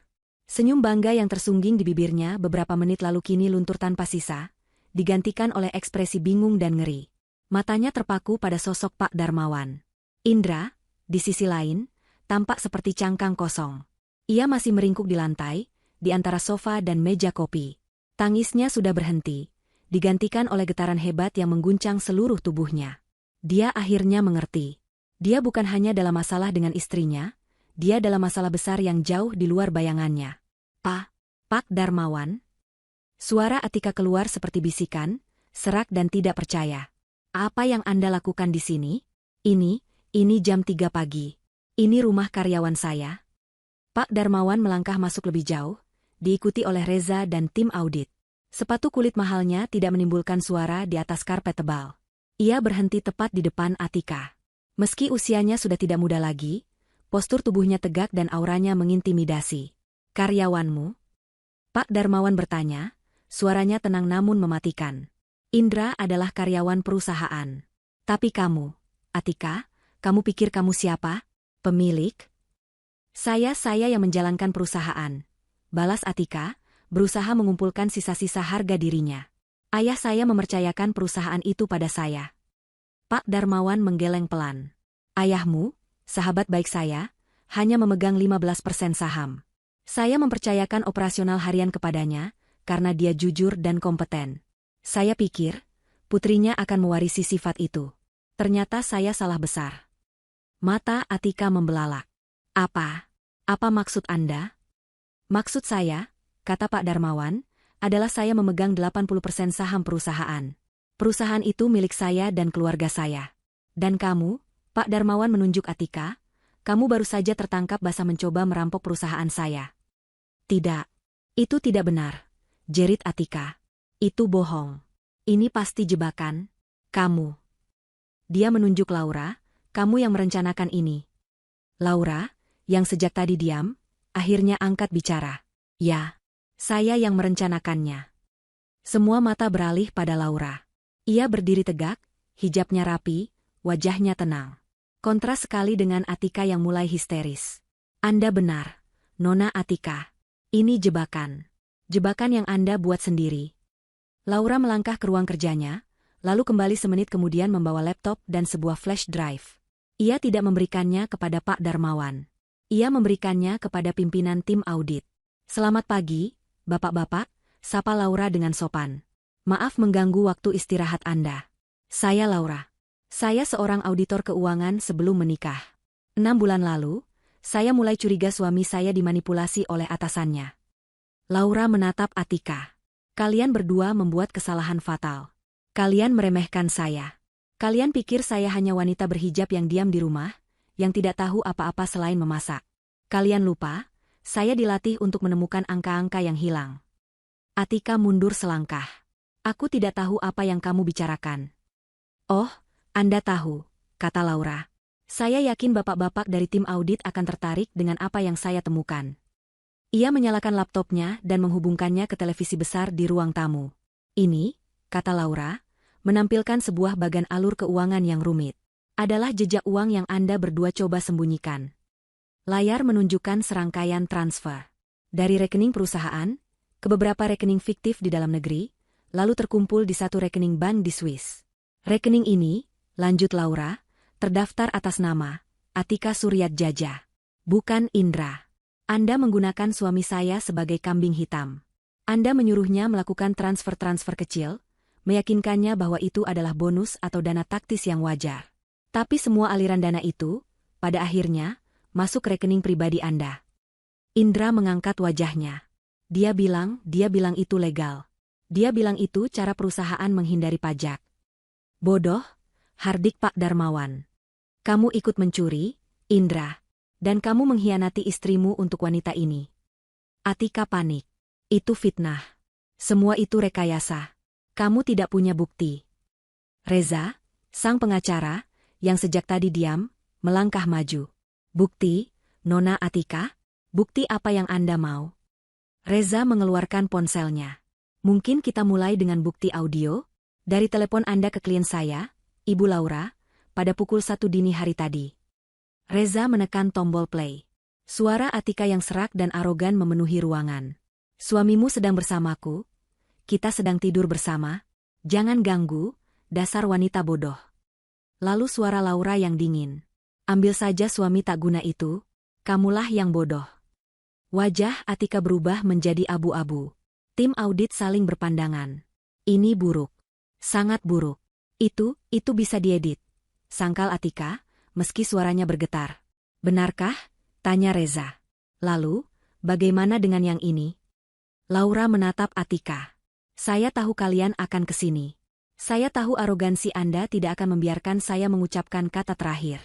Senyum bangga yang tersungging di bibirnya beberapa menit lalu kini luntur tanpa sisa, digantikan oleh ekspresi bingung dan ngeri. Matanya terpaku pada sosok Pak Darmawan. Indra, di sisi lain, tampak seperti cangkang kosong. Ia masih meringkuk di lantai, di antara sofa dan meja kopi. Tangisnya sudah berhenti, digantikan oleh getaran hebat yang mengguncang seluruh tubuhnya. Dia akhirnya mengerti. Dia bukan hanya dalam masalah dengan istrinya, dia dalam masalah besar yang jauh di luar bayangannya. Pak Darmawan? Suara Atika keluar seperti bisikan, serak dan tidak percaya. Apa yang Anda lakukan di sini? Ini jam 3 pagi. Ini rumah karyawan saya. Pak Darmawan melangkah masuk lebih jauh, diikuti oleh Reza dan tim audit. Sepatu kulit mahalnya tidak menimbulkan suara di atas karpet tebal. Ia berhenti tepat di depan Atika. Meski usianya sudah tidak muda lagi, postur tubuhnya tegak dan auranya mengintimidasi. Karyawanmu? Pak Darmawan bertanya, suaranya tenang namun mematikan. Indra adalah karyawan perusahaan. Tapi kamu, Atika, kamu pikir kamu siapa? Pemilik? Saya yang menjalankan perusahaan. Balas Atika, berusaha mengumpulkan sisa-sisa harga dirinya. Ayah saya mempercayakan perusahaan itu pada saya. Pak Darmawan menggeleng pelan. Ayahmu, sahabat baik saya, hanya memegang 15% saham. Saya mempercayakan operasional harian kepadanya, karena dia jujur dan kompeten. Saya pikir, putrinya akan mewarisi sifat itu. Ternyata saya salah besar. Mata Atika membelalak. Apa maksud Anda? Maksud saya, kata Pak Darmawan, adalah saya memegang 80% saham perusahaan. Perusahaan itu milik saya dan keluarga saya. Dan kamu, Pak Darmawan menunjuk Atika, kamu baru saja tertangkap basah mencoba merampok perusahaan saya. Tidak. Itu tidak benar, jerit Atika. Itu bohong. Ini pasti jebakan. Kamu. Dia menunjuk Laura, kamu yang merencanakan ini. Laura, yang sejak tadi diam, akhirnya angkat bicara. Ya, saya yang merencanakannya. Semua mata beralih pada Laura. Ia berdiri tegak, hijabnya rapi, wajahnya tenang. Kontras sekali dengan Atika yang mulai histeris. Anda benar, Nona Atika. Ini jebakan. Jebakan yang Anda buat sendiri. Laura melangkah ke ruang kerjanya, lalu kembali semenit kemudian membawa laptop dan sebuah flash drive. Ia tidak memberikannya kepada Pak Darmawan. Ia memberikannya kepada pimpinan tim audit. Selamat pagi, Bapak-bapak, sapa Laura dengan sopan. Maaf mengganggu waktu istirahat Anda. Saya Laura. Saya seorang auditor keuangan sebelum menikah. 6 bulan lalu, saya mulai curiga suami saya dimanipulasi oleh atasannya. Laura menatap Atika. Kalian berdua membuat kesalahan fatal. Kalian meremehkan saya. Kalian pikir saya hanya wanita berhijab yang diam di rumah, yang tidak tahu apa-apa selain memasak. Kalian lupa, saya dilatih untuk menemukan angka-angka yang hilang. Atika mundur selangkah. Aku tidak tahu apa yang kamu bicarakan. Oh, Anda tahu, kata Laura. Saya yakin bapak-bapak dari tim audit akan tertarik dengan apa yang saya temukan. Ia menyalakan laptopnya dan menghubungkannya ke televisi besar di ruang tamu. Ini, kata Laura, menampilkan sebuah bagan alur keuangan yang rumit. Adalah jejak uang yang Anda berdua coba sembunyikan. Layar menunjukkan serangkaian transfer. Dari rekening perusahaan, ke beberapa rekening fiktif di dalam negeri, lalu terkumpul di satu rekening bank di Swiss. Rekening ini, lanjut Laura, terdaftar atas nama Atika Suryatjaja. Bukan Indra. Anda menggunakan suami saya sebagai kambing hitam. Anda menyuruhnya melakukan transfer-transfer kecil, meyakinkannya bahwa itu adalah bonus atau dana taktis yang wajar. Tapi semua aliran dana itu, pada akhirnya, masuk rekening pribadi Anda. Indra mengangkat wajahnya. Dia bilang itu legal. Dia bilang itu cara perusahaan menghindari pajak. Bodoh, hardik Pak Darmawan. Kamu ikut mencuri, Indra. Dan kamu mengkhianati istrimu untuk wanita ini. Atika panik. Itu fitnah. Semua itu rekayasa. Kamu tidak punya bukti. Reza, sang pengacara, yang sejak tadi diam, melangkah maju. Bukti, Nona Atika? Bukti apa yang Anda mau? Reza mengeluarkan ponselnya. Mungkin kita mulai dengan bukti audio? Dari telepon Anda ke klien saya, Ibu Laura, pada pukul 1 dini hari tadi. Reza menekan tombol play. Suara Atika yang serak dan arogan memenuhi ruangan. Suamimu sedang bersamaku. Kita sedang tidur bersama. Jangan ganggu, dasar wanita bodoh. Lalu suara Laura yang dingin. Ambil saja suami tak guna itu. Kamulah yang bodoh. Wajah Atika berubah menjadi abu-abu. Tim audit saling berpandangan. Ini buruk. Sangat buruk. Itu bisa diedit. Sangkal Atika, meski suaranya bergetar. Benarkah? Tanya Reza. Lalu, bagaimana dengan yang ini? Laura menatap Atika. Saya tahu kalian akan ke sini. Saya tahu arogansi Anda tidak akan membiarkan saya mengucapkan kata terakhir.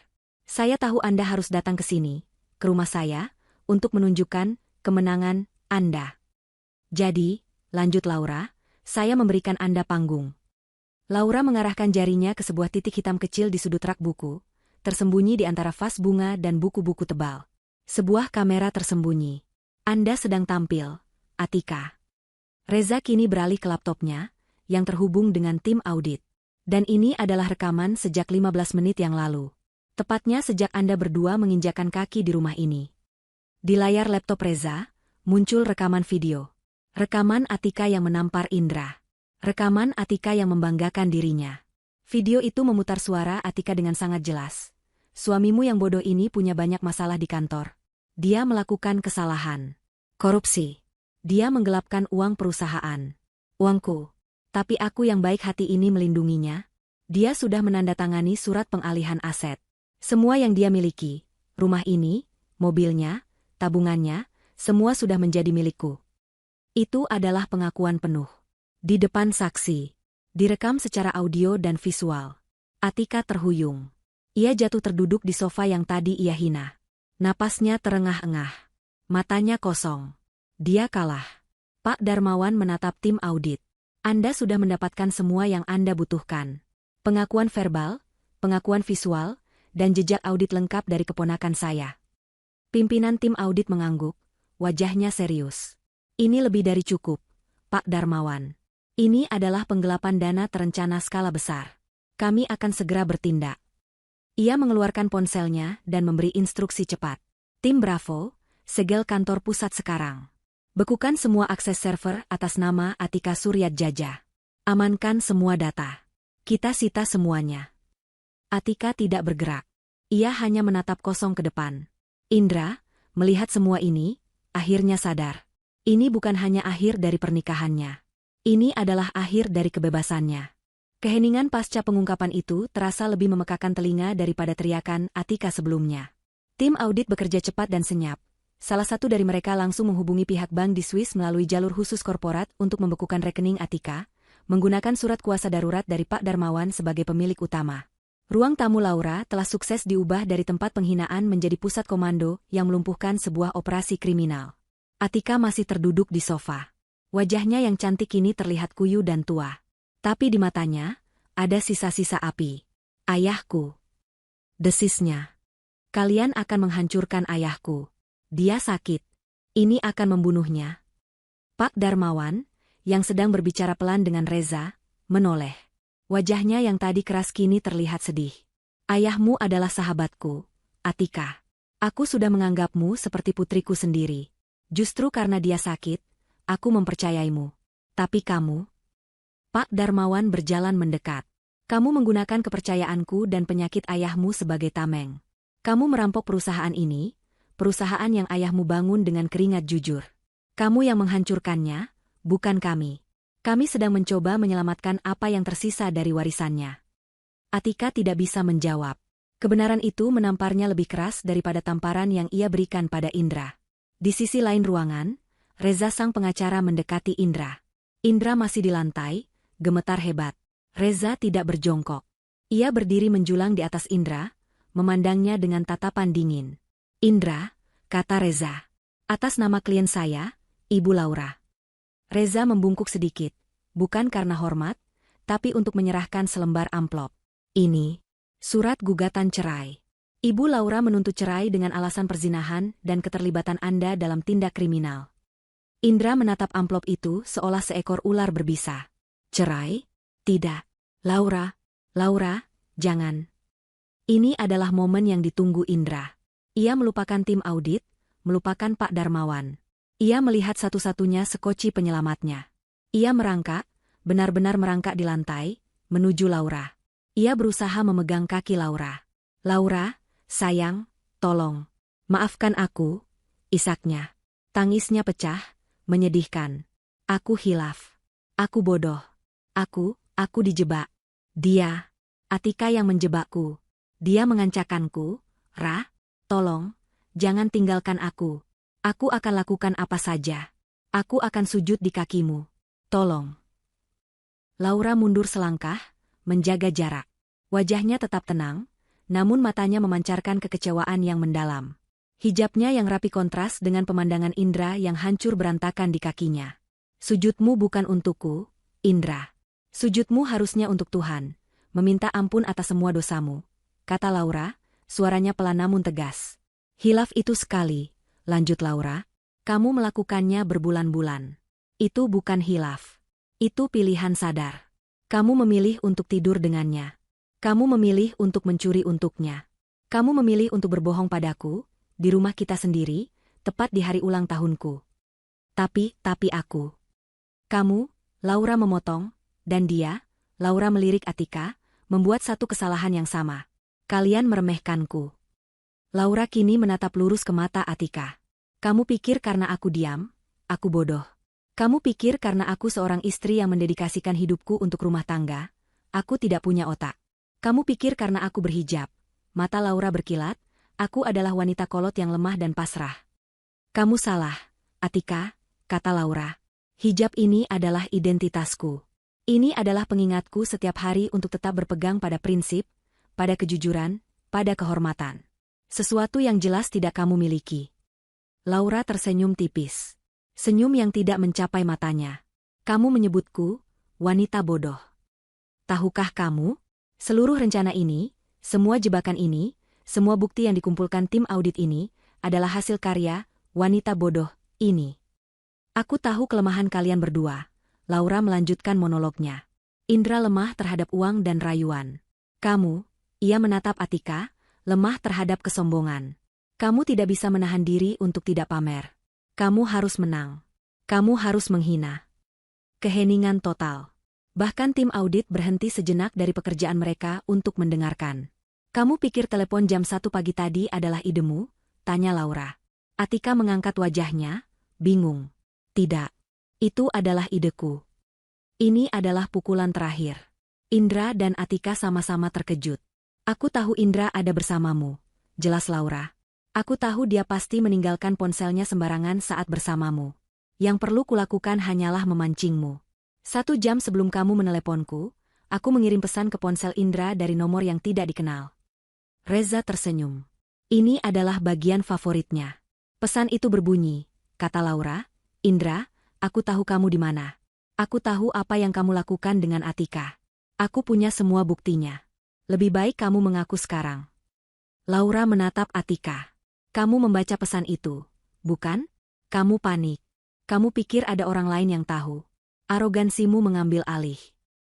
Saya tahu Anda harus datang ke sini, ke rumah saya, untuk menunjukkan kemenangan Anda. Jadi, lanjut Laura, saya memberikan Anda panggung. Laura mengarahkan jarinya ke sebuah titik hitam kecil di sudut rak buku, tersembunyi di antara vas bunga dan buku-buku tebal. Sebuah kamera tersembunyi. Anda sedang tampil, Atika. Reza kini beralih ke laptopnya, yang terhubung dengan tim audit. Dan ini adalah rekaman sejak 15 menit yang lalu. Tepatnya sejak Anda berdua menginjakan kaki di rumah ini. Di layar laptop Reza, muncul rekaman video. Rekaman Atika yang menampar Indra. Rekaman Atika yang membanggakan dirinya. Video itu memutar suara Atika dengan sangat jelas. Suamimu yang bodoh ini punya banyak masalah di kantor. Dia melakukan kesalahan. Korupsi. Dia menggelapkan uang perusahaan. Uangku. Tapi aku yang baik hati ini melindunginya. Dia sudah menandatangani surat pengalihan aset. Semua yang dia miliki, rumah ini, mobilnya, tabungannya, semua sudah menjadi milikku. Itu adalah pengakuan penuh. Di depan saksi. Direkam secara audio dan visual. Atika terhuyung. Ia jatuh terduduk di sofa yang tadi ia hina. Napasnya terengah-engah. Matanya kosong. Dia kalah. Pak Darmawan menatap tim audit. Anda sudah mendapatkan semua yang Anda butuhkan. Pengakuan verbal, pengakuan visual, dan jejak audit lengkap dari keponakan saya. Pimpinan tim audit mengangguk, wajahnya serius. Ini lebih dari cukup, Pak Darmawan. Ini adalah penggelapan dana terencana skala besar. Kami akan segera bertindak. Ia mengeluarkan ponselnya dan memberi instruksi cepat. Tim Bravo, segel kantor pusat sekarang. Bekukan semua akses server atas nama Atika Suryatjaja. Amankan semua data. Kita sita semuanya. Atika tidak bergerak. Ia hanya menatap kosong ke depan. Indra, melihat semua ini, akhirnya sadar. Ini bukan hanya akhir dari pernikahannya. Ini adalah akhir dari kebebasannya. Keheningan pasca pengungkapan itu terasa lebih memekakan telinga daripada teriakan Atika sebelumnya. Tim audit bekerja cepat dan senyap. Salah satu dari mereka langsung menghubungi pihak bank di Swiss melalui jalur khusus korporat untuk membekukan rekening Atika, menggunakan surat kuasa darurat dari Pak Darmawan sebagai pemilik utama. Ruang tamu Laura telah sukses diubah dari tempat penghinaan menjadi pusat komando yang melumpuhkan sebuah operasi kriminal. Atika masih terduduk di sofa. Wajahnya yang cantik kini terlihat kuyu dan tua. Tapi di matanya, ada sisa-sisa api. Ayahku. Desisnya. Kalian akan menghancurkan ayahku. Dia sakit. Ini akan membunuhnya. Pak Darmawan, yang sedang berbicara pelan dengan Reza, menoleh. Wajahnya yang tadi keras kini terlihat sedih. Ayahmu adalah sahabatku, Atika. Aku sudah menganggapmu seperti putriku sendiri. Justru karena dia sakit, aku mempercayaimu. Tapi kamu, Pak Darmawan berjalan mendekat. Kamu menggunakan kepercayaanku dan penyakit ayahmu sebagai tameng. Kamu merampok perusahaan ini, perusahaan yang ayahmu bangun dengan keringat jujur. Kamu yang menghancurkannya, bukan kami. Kami sedang mencoba menyelamatkan apa yang tersisa dari warisannya. Atika tidak bisa menjawab. Kebenaran itu menamparnya lebih keras daripada tamparan yang ia berikan pada Indra. Di sisi lain ruangan, Reza sang pengacara mendekati Indra. Indra masih di lantai, gemetar hebat. Reza tidak berjongkok. Ia berdiri menjulang di atas Indra, memandangnya dengan tatapan dingin. Indra, kata Reza. Atas nama klien saya, Ibu Laura. Reza membungkuk sedikit, bukan karena hormat, tapi untuk menyerahkan selembar amplop. Ini surat gugatan cerai. Ibu Laura menuntut cerai dengan alasan perzinahan dan keterlibatan Anda dalam tindak kriminal. Indra menatap amplop itu seolah seekor ular berbisa. Cerai? Tidak. Laura, jangan. Ini adalah momen yang ditunggu Indra. Ia melupakan tim audit, melupakan Pak Darmawan. Ia melihat satu-satunya sekoci penyelamatnya. Ia merangkak, benar-benar merangkak di lantai, menuju Laura. Ia berusaha memegang kaki Laura. Laura, sayang, tolong. Maafkan aku, isaknya. Tangisnya pecah, menyedihkan. Aku hilaf. Aku bodoh. Aku dijebak. Dia, Atika yang menjebakku. Dia mengancakanku. Ra, tolong, jangan tinggalkan aku. Aku akan lakukan apa saja. Aku akan sujud di kakimu. Tolong. Laura mundur selangkah, menjaga jarak. Wajahnya tetap tenang, namun matanya memancarkan kekecewaan yang mendalam. Hijabnya yang rapi kontras dengan pemandangan Indra yang hancur berantakan di kakinya. Sujudmu bukan untukku, Indra. Sujudmu harusnya untuk Tuhan, meminta ampun atas semua dosamu, kata Laura, suaranya pelan namun tegas. Hilaf itu sekali, lanjut Laura, kamu melakukannya berbulan-bulan. Itu bukan hilaf. Itu pilihan sadar. Kamu memilih untuk tidur dengannya. Kamu memilih untuk mencuri untuknya. Kamu memilih untuk berbohong padaku, di rumah kita sendiri, tepat di hari ulang tahunku. Tapi aku. Kamu, Laura memotong, dan dia, Laura melirik Atika, membuat satu kesalahan yang sama. Kalian meremehkanku. Laura kini menatap lurus ke mata Atika. Kamu pikir karena aku diam, aku bodoh. Kamu pikir karena aku seorang istri yang mendedikasikan hidupku untuk rumah tangga, aku tidak punya otak. Kamu pikir karena aku berhijab, mata Laura berkilat, aku adalah wanita kolot yang lemah dan pasrah. Kamu salah, Atika, kata Laura. Hijab ini adalah identitasku. Ini adalah pengingatku setiap hari untuk tetap berpegang pada prinsip, pada kejujuran, pada kehormatan. Sesuatu yang jelas tidak kamu miliki. Laura tersenyum tipis. Senyum yang tidak mencapai matanya. Kamu menyebutku, wanita bodoh. Tahukah kamu? Seluruh rencana ini, semua jebakan ini, semua bukti yang dikumpulkan tim audit ini, adalah hasil karya, wanita bodoh, ini. Aku tahu kelemahan kalian berdua. Laura melanjutkan monolognya. Indra lemah terhadap uang dan rayuan. Kamu, ia menatap Atika, lemah terhadap kesombongan. Kamu tidak bisa menahan diri untuk tidak pamer. Kamu harus menang. Kamu harus menghina. Keheningan total. Bahkan tim audit berhenti sejenak dari pekerjaan mereka untuk mendengarkan. Kamu pikir telepon jam 1 pagi tadi adalah idemu? Tanya Laura. Atika mengangkat wajahnya, bingung. Tidak. Itu adalah ideku. Ini adalah pukulan terakhir. Indra dan Atika sama-sama terkejut. Aku tahu Indra ada bersamamu, jelas Laura. Aku tahu dia pasti meninggalkan ponselnya sembarangan saat bersamamu. Yang perlu kulakukan hanyalah memancingmu. 1 jam sebelum kamu meneleponku, aku mengirim pesan ke ponsel Indra dari nomor yang tidak dikenal. Reza tersenyum. Ini adalah bagian favoritnya. Pesan itu berbunyi, kata Laura, Indra, aku tahu kamu di mana. Aku tahu apa yang kamu lakukan dengan Atika. Aku punya semua buktinya. Lebih baik kamu mengaku sekarang. Laura menatap Atika. Kamu membaca pesan itu, bukan? Kamu panik. Kamu pikir ada orang lain yang tahu. Arogansimu mengambil alih.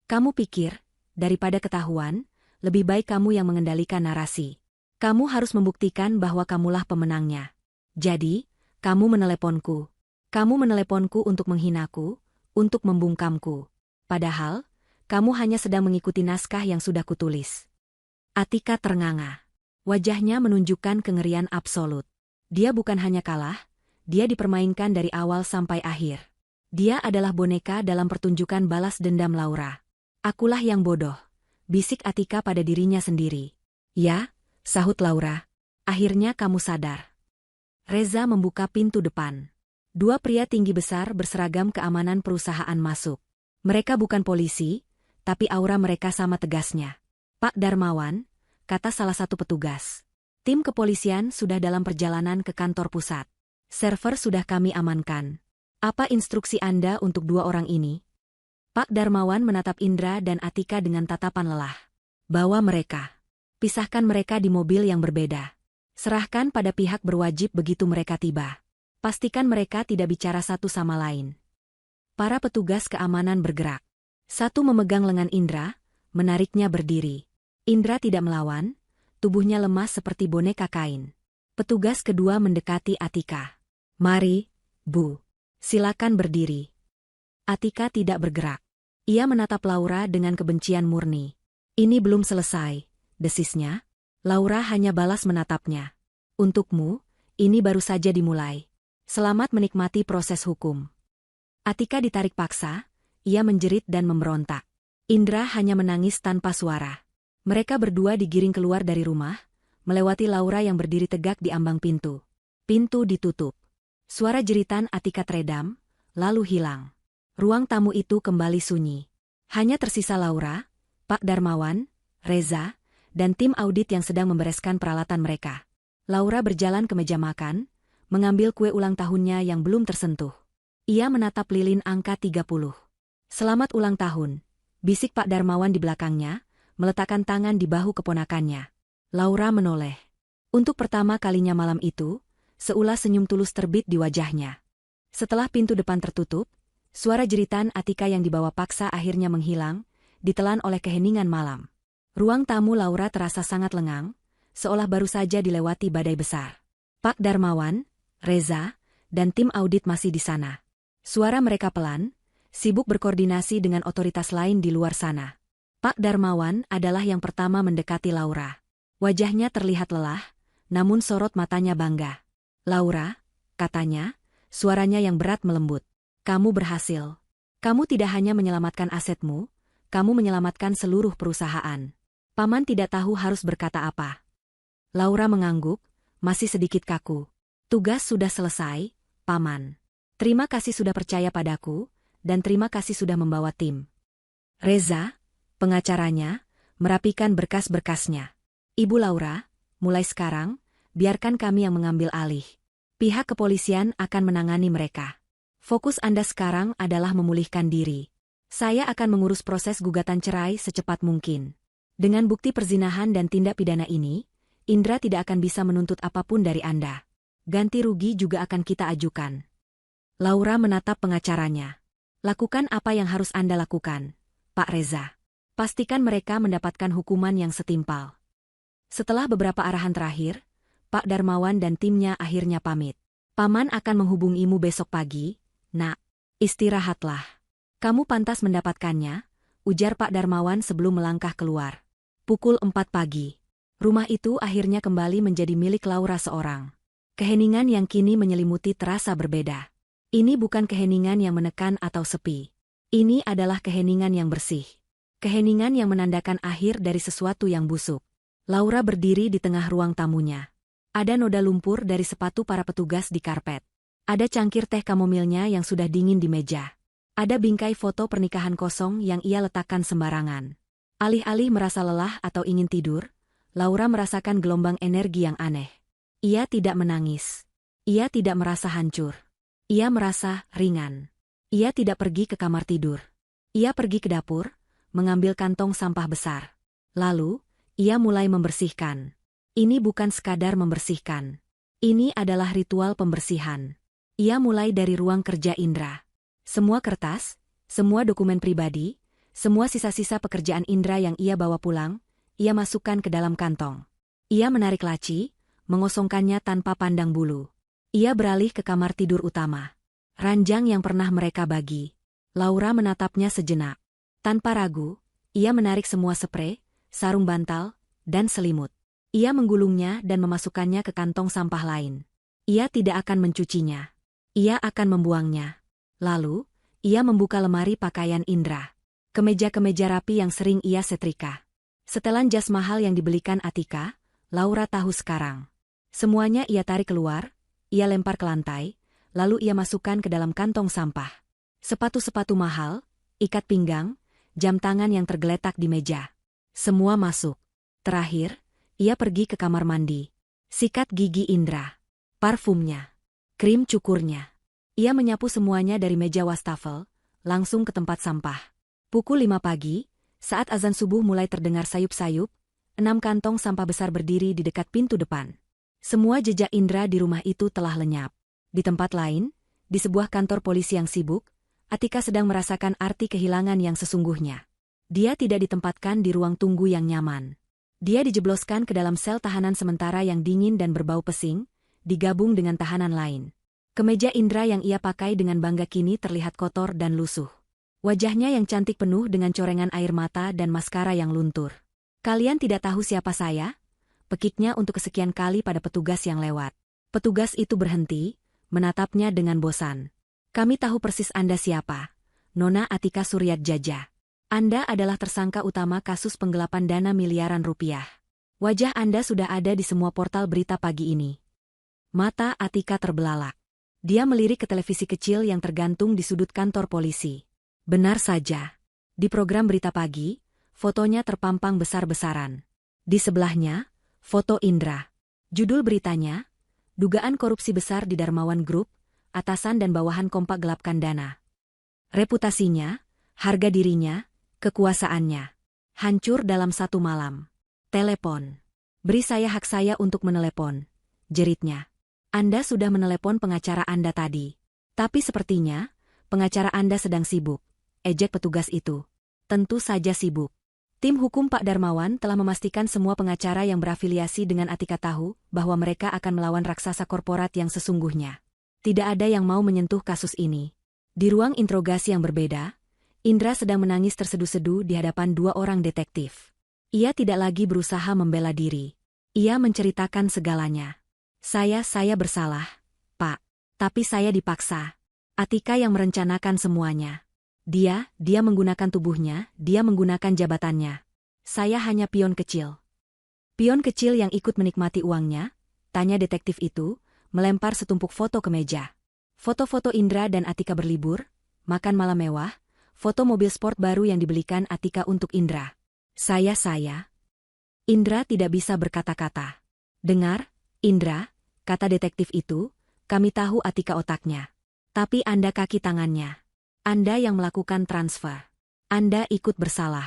Kamu pikir, daripada ketahuan, lebih baik kamu yang mengendalikan narasi. Kamu harus membuktikan bahwa kamulah pemenangnya. Jadi, kamu meneleponku. Kamu meneleponku untuk menghinaku, untuk membungkamku. Padahal, kamu hanya sedang mengikuti naskah yang sudah kutulis. Atika ternganga. Wajahnya menunjukkan kengerian absolut. Dia bukan hanya kalah, dia dipermainkan dari awal sampai akhir. Dia adalah boneka dalam pertunjukan balas dendam Laura. Akulah yang bodoh, bisik Atika pada dirinya sendiri. Ya, sahut Laura. Akhirnya kamu sadar. Reza membuka pintu depan. Dua pria tinggi besar berseragam keamanan perusahaan masuk. Mereka bukan polisi, tapi aura mereka sama tegasnya. Pak Darmawan, kata salah satu petugas. Tim kepolisian sudah dalam perjalanan ke kantor pusat. Server sudah kami amankan. Apa instruksi Anda untuk dua orang ini? Pak Darmawan menatap Indra dan Atika dengan tatapan lelah. Bawa mereka. Pisahkan mereka di mobil yang berbeda. Serahkan pada pihak berwajib begitu mereka tiba. Pastikan mereka tidak bicara satu sama lain. Para petugas keamanan bergerak. Satu memegang lengan Indra, menariknya berdiri. Indra tidak melawan, tubuhnya lemas seperti boneka kain. Petugas kedua mendekati Atika. Mari, Bu. Silakan berdiri. Atika tidak bergerak. Ia menatap Laura dengan kebencian murni. Ini belum selesai, desisnya. Laura hanya balas menatapnya. Untukmu, ini baru saja dimulai. Selamat menikmati proses hukum. Atika ditarik paksa, ia menjerit dan memberontak. Indra hanya menangis tanpa suara. Mereka berdua digiring keluar dari rumah, melewati Laura yang berdiri tegak di ambang pintu. Pintu ditutup. Suara jeritan Atika teredam, lalu hilang. Ruang tamu itu kembali sunyi. Hanya tersisa Laura, Pak Darmawan, Reza, dan tim audit yang sedang membereskan peralatan mereka. Laura berjalan ke meja makan, mengambil kue ulang tahunnya yang belum tersentuh. Ia menatap lilin angka 30. Selamat ulang tahun, bisik Pak Darmawan di belakangnya, meletakkan tangan di bahu keponakannya. Laura menoleh. Untuk pertama kalinya malam itu, seulas senyum tulus terbit di wajahnya. Setelah pintu depan tertutup, suara jeritan Atika yang dibawa paksa akhirnya menghilang, ditelan oleh keheningan malam. Ruang tamu Laura terasa sangat lengang, seolah baru saja dilewati badai besar. Pak Darmawan, Reza, dan tim audit masih di sana. Suara mereka pelan, sibuk berkoordinasi dengan otoritas lain di luar sana. Pak Darmawan adalah yang pertama mendekati Laura. Wajahnya terlihat lelah, namun sorot matanya bangga. Laura, katanya, suaranya yang berat melembut. Kamu berhasil. Kamu tidak hanya menyelamatkan asetmu, kamu menyelamatkan seluruh perusahaan. Paman tidak tahu harus berkata apa. Laura mengangguk, masih sedikit kaku. Tugas sudah selesai, Paman. Terima kasih sudah percaya padaku, dan terima kasih sudah membawa tim. Reza, pengacaranya, merapikan berkas-berkasnya. Ibu Laura, mulai sekarang, biarkan kami yang mengambil alih. Pihak kepolisian akan menangani mereka. Fokus Anda sekarang adalah memulihkan diri. Saya akan mengurus proses gugatan cerai secepat mungkin. Dengan bukti perzinahan dan tindak pidana ini, Indra tidak akan bisa menuntut apapun dari Anda. Ganti rugi juga akan kita ajukan. Laura menatap pengacaranya. Lakukan apa yang harus Anda lakukan, Pak Reza. Pastikan mereka mendapatkan hukuman yang setimpal. Setelah beberapa arahan terakhir, Pak Darmawan dan timnya akhirnya pamit. Paman akan menghubungimu besok pagi, Nak. Istirahatlah. Kamu pantas mendapatkannya, ujar Pak Darmawan sebelum melangkah keluar. Pukul 4 pagi. Rumah itu akhirnya kembali menjadi milik Laura seorang. Keheningan yang kini menyelimuti terasa berbeda. Ini bukan keheningan yang menekan atau sepi. Ini adalah keheningan yang bersih. Keheningan yang menandakan akhir dari sesuatu yang busuk. Laura berdiri di tengah ruang tamunya. Ada noda lumpur dari sepatu para petugas di karpet. Ada cangkir teh kamomilnya yang sudah dingin di meja. Ada bingkai foto pernikahan kosong yang ia letakkan sembarangan. Alih-alih merasa lelah atau ingin tidur, Laura merasakan gelombang energi yang aneh. Ia tidak menangis. Ia tidak merasa hancur. Ia merasa ringan. Ia tidak pergi ke kamar tidur. Ia pergi ke dapur, mengambil kantong sampah besar. Lalu, ia mulai membersihkan. Ini bukan sekadar membersihkan. Ini adalah ritual pembersihan. Ia mulai dari ruang kerja Indra. Semua kertas, semua dokumen pribadi, semua sisa-sisa pekerjaan Indra yang ia bawa pulang, ia masukkan ke dalam kantong. Ia menarik laci, mengosongkannya tanpa pandang bulu. Ia beralih ke kamar tidur utama. Ranjang yang pernah mereka bagi. Laura menatapnya sejenak. Tanpa ragu, ia menarik semua sprei, sarung bantal, dan selimut. Ia menggulungnya dan memasukkannya ke kantong sampah lain. Ia tidak akan mencucinya. Ia akan membuangnya. Lalu, ia membuka lemari pakaian Indra. Kemeja-kemeja rapi yang sering ia setrika. Setelan jas mahal yang dibelikan Atika, Laura tahu sekarang. Semuanya ia tarik keluar, ia lempar ke lantai, lalu ia masukkan ke dalam kantong sampah. Sepatu-sepatu mahal, ikat pinggang, jam tangan yang tergeletak di meja. Semua masuk. Terakhir, ia pergi ke kamar mandi. Sikat gigi Indra. Parfumnya. Krim cukurnya. Ia menyapu semuanya dari meja wastafel, langsung ke tempat sampah. Pukul 5 pagi, saat azan subuh mulai terdengar sayup-sayup, 6 kantong sampah besar berdiri di dekat pintu depan. Semua jejak Indra di rumah itu telah lenyap. Di tempat lain, di sebuah kantor polisi yang sibuk, Atika sedang merasakan arti kehilangan yang sesungguhnya. Dia tidak ditempatkan di ruang tunggu yang nyaman. Dia dijebloskan ke dalam sel tahanan sementara yang dingin dan berbau pesing, digabung dengan tahanan lain. Kemeja Indra yang ia pakai dengan bangga kini terlihat kotor dan lusuh. Wajahnya yang cantik penuh dengan corengan air mata dan maskara yang luntur. "Kalian tidak tahu siapa saya?" Pekiknya untuk kesekian kali pada petugas yang lewat. Petugas itu berhenti, menatapnya dengan bosan. "Kami tahu persis Anda siapa. Nona Atika Suryatjaja. Anda adalah tersangka utama kasus penggelapan dana miliaran rupiah. Wajah Anda sudah ada di semua portal berita pagi ini." Mata Atika terbelalak. Dia melirik ke televisi kecil yang tergantung di sudut kantor polisi. Benar saja. Di program berita pagi, fotonya terpampang besar-besaran. Di sebelahnya, foto Indra. Judul beritanya, "Dugaan korupsi besar di Darmawan Group, atasan dan bawahan kompak gelapkan dana." Reputasinya, harga dirinya, kekuasaannya, hancur dalam satu malam. "Telepon. Beri saya hak saya untuk menelepon," jeritnya. "Anda sudah menelepon pengacara Anda tadi. Tapi sepertinya, pengacara Anda sedang sibuk," ejek petugas itu. Tentu saja sibuk. Tim hukum Pak Darmawan telah memastikan semua pengacara yang berafiliasi dengan Atika tahu bahwa mereka akan melawan raksasa korporat yang sesungguhnya. Tidak ada yang mau menyentuh kasus ini. Di ruang interogasi yang berbeda, Indra sedang menangis terseduh-seduh di hadapan 2 orang detektif. Ia tidak lagi berusaha membela diri. Ia menceritakan segalanya. Saya bersalah, Pak. Tapi saya dipaksa. Atika yang merencanakan semuanya. Dia menggunakan tubuhnya, dia menggunakan jabatannya. Saya hanya pion kecil." "Pion kecil yang ikut menikmati uangnya?" tanya detektif itu, melempar setumpuk foto ke meja. Foto-foto Indra dan Atika berlibur, makan malam mewah, foto mobil sport baru yang dibelikan Atika untuk Indra. Saya. Indra tidak bisa berkata-kata. "Dengar, Indra," kata detektif itu, "kami tahu Atika otaknya. Tapi Anda kaki tangannya. Anda yang melakukan transfer. Anda ikut bersalah.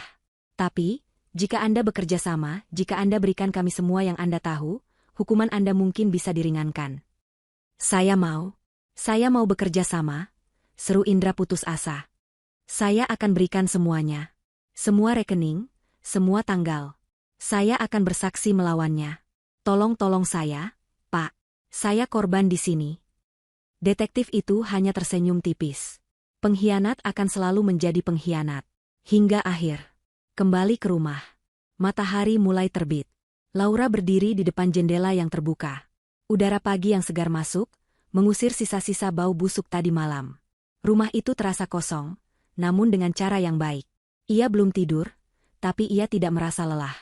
Tapi, jika Anda bekerja sama, jika Anda berikan kami semua yang Anda tahu, hukuman Anda mungkin bisa diringankan." Saya mau bekerja sama," seru Indra putus asa. "Saya akan berikan semuanya. Semua rekening, semua tanggal. Saya akan bersaksi melawannya. Tolong saya, Pak. Saya korban di sini." Detektif itu hanya tersenyum tipis. Pengkhianat akan selalu menjadi pengkhianat. Hingga akhir. Kembali ke rumah. Matahari mulai terbit. Laura berdiri di depan jendela yang terbuka. Udara pagi yang segar masuk, mengusir sisa-sisa bau busuk tadi malam. Rumah itu terasa kosong, namun dengan cara yang baik. Ia belum tidur, tapi ia tidak merasa lelah.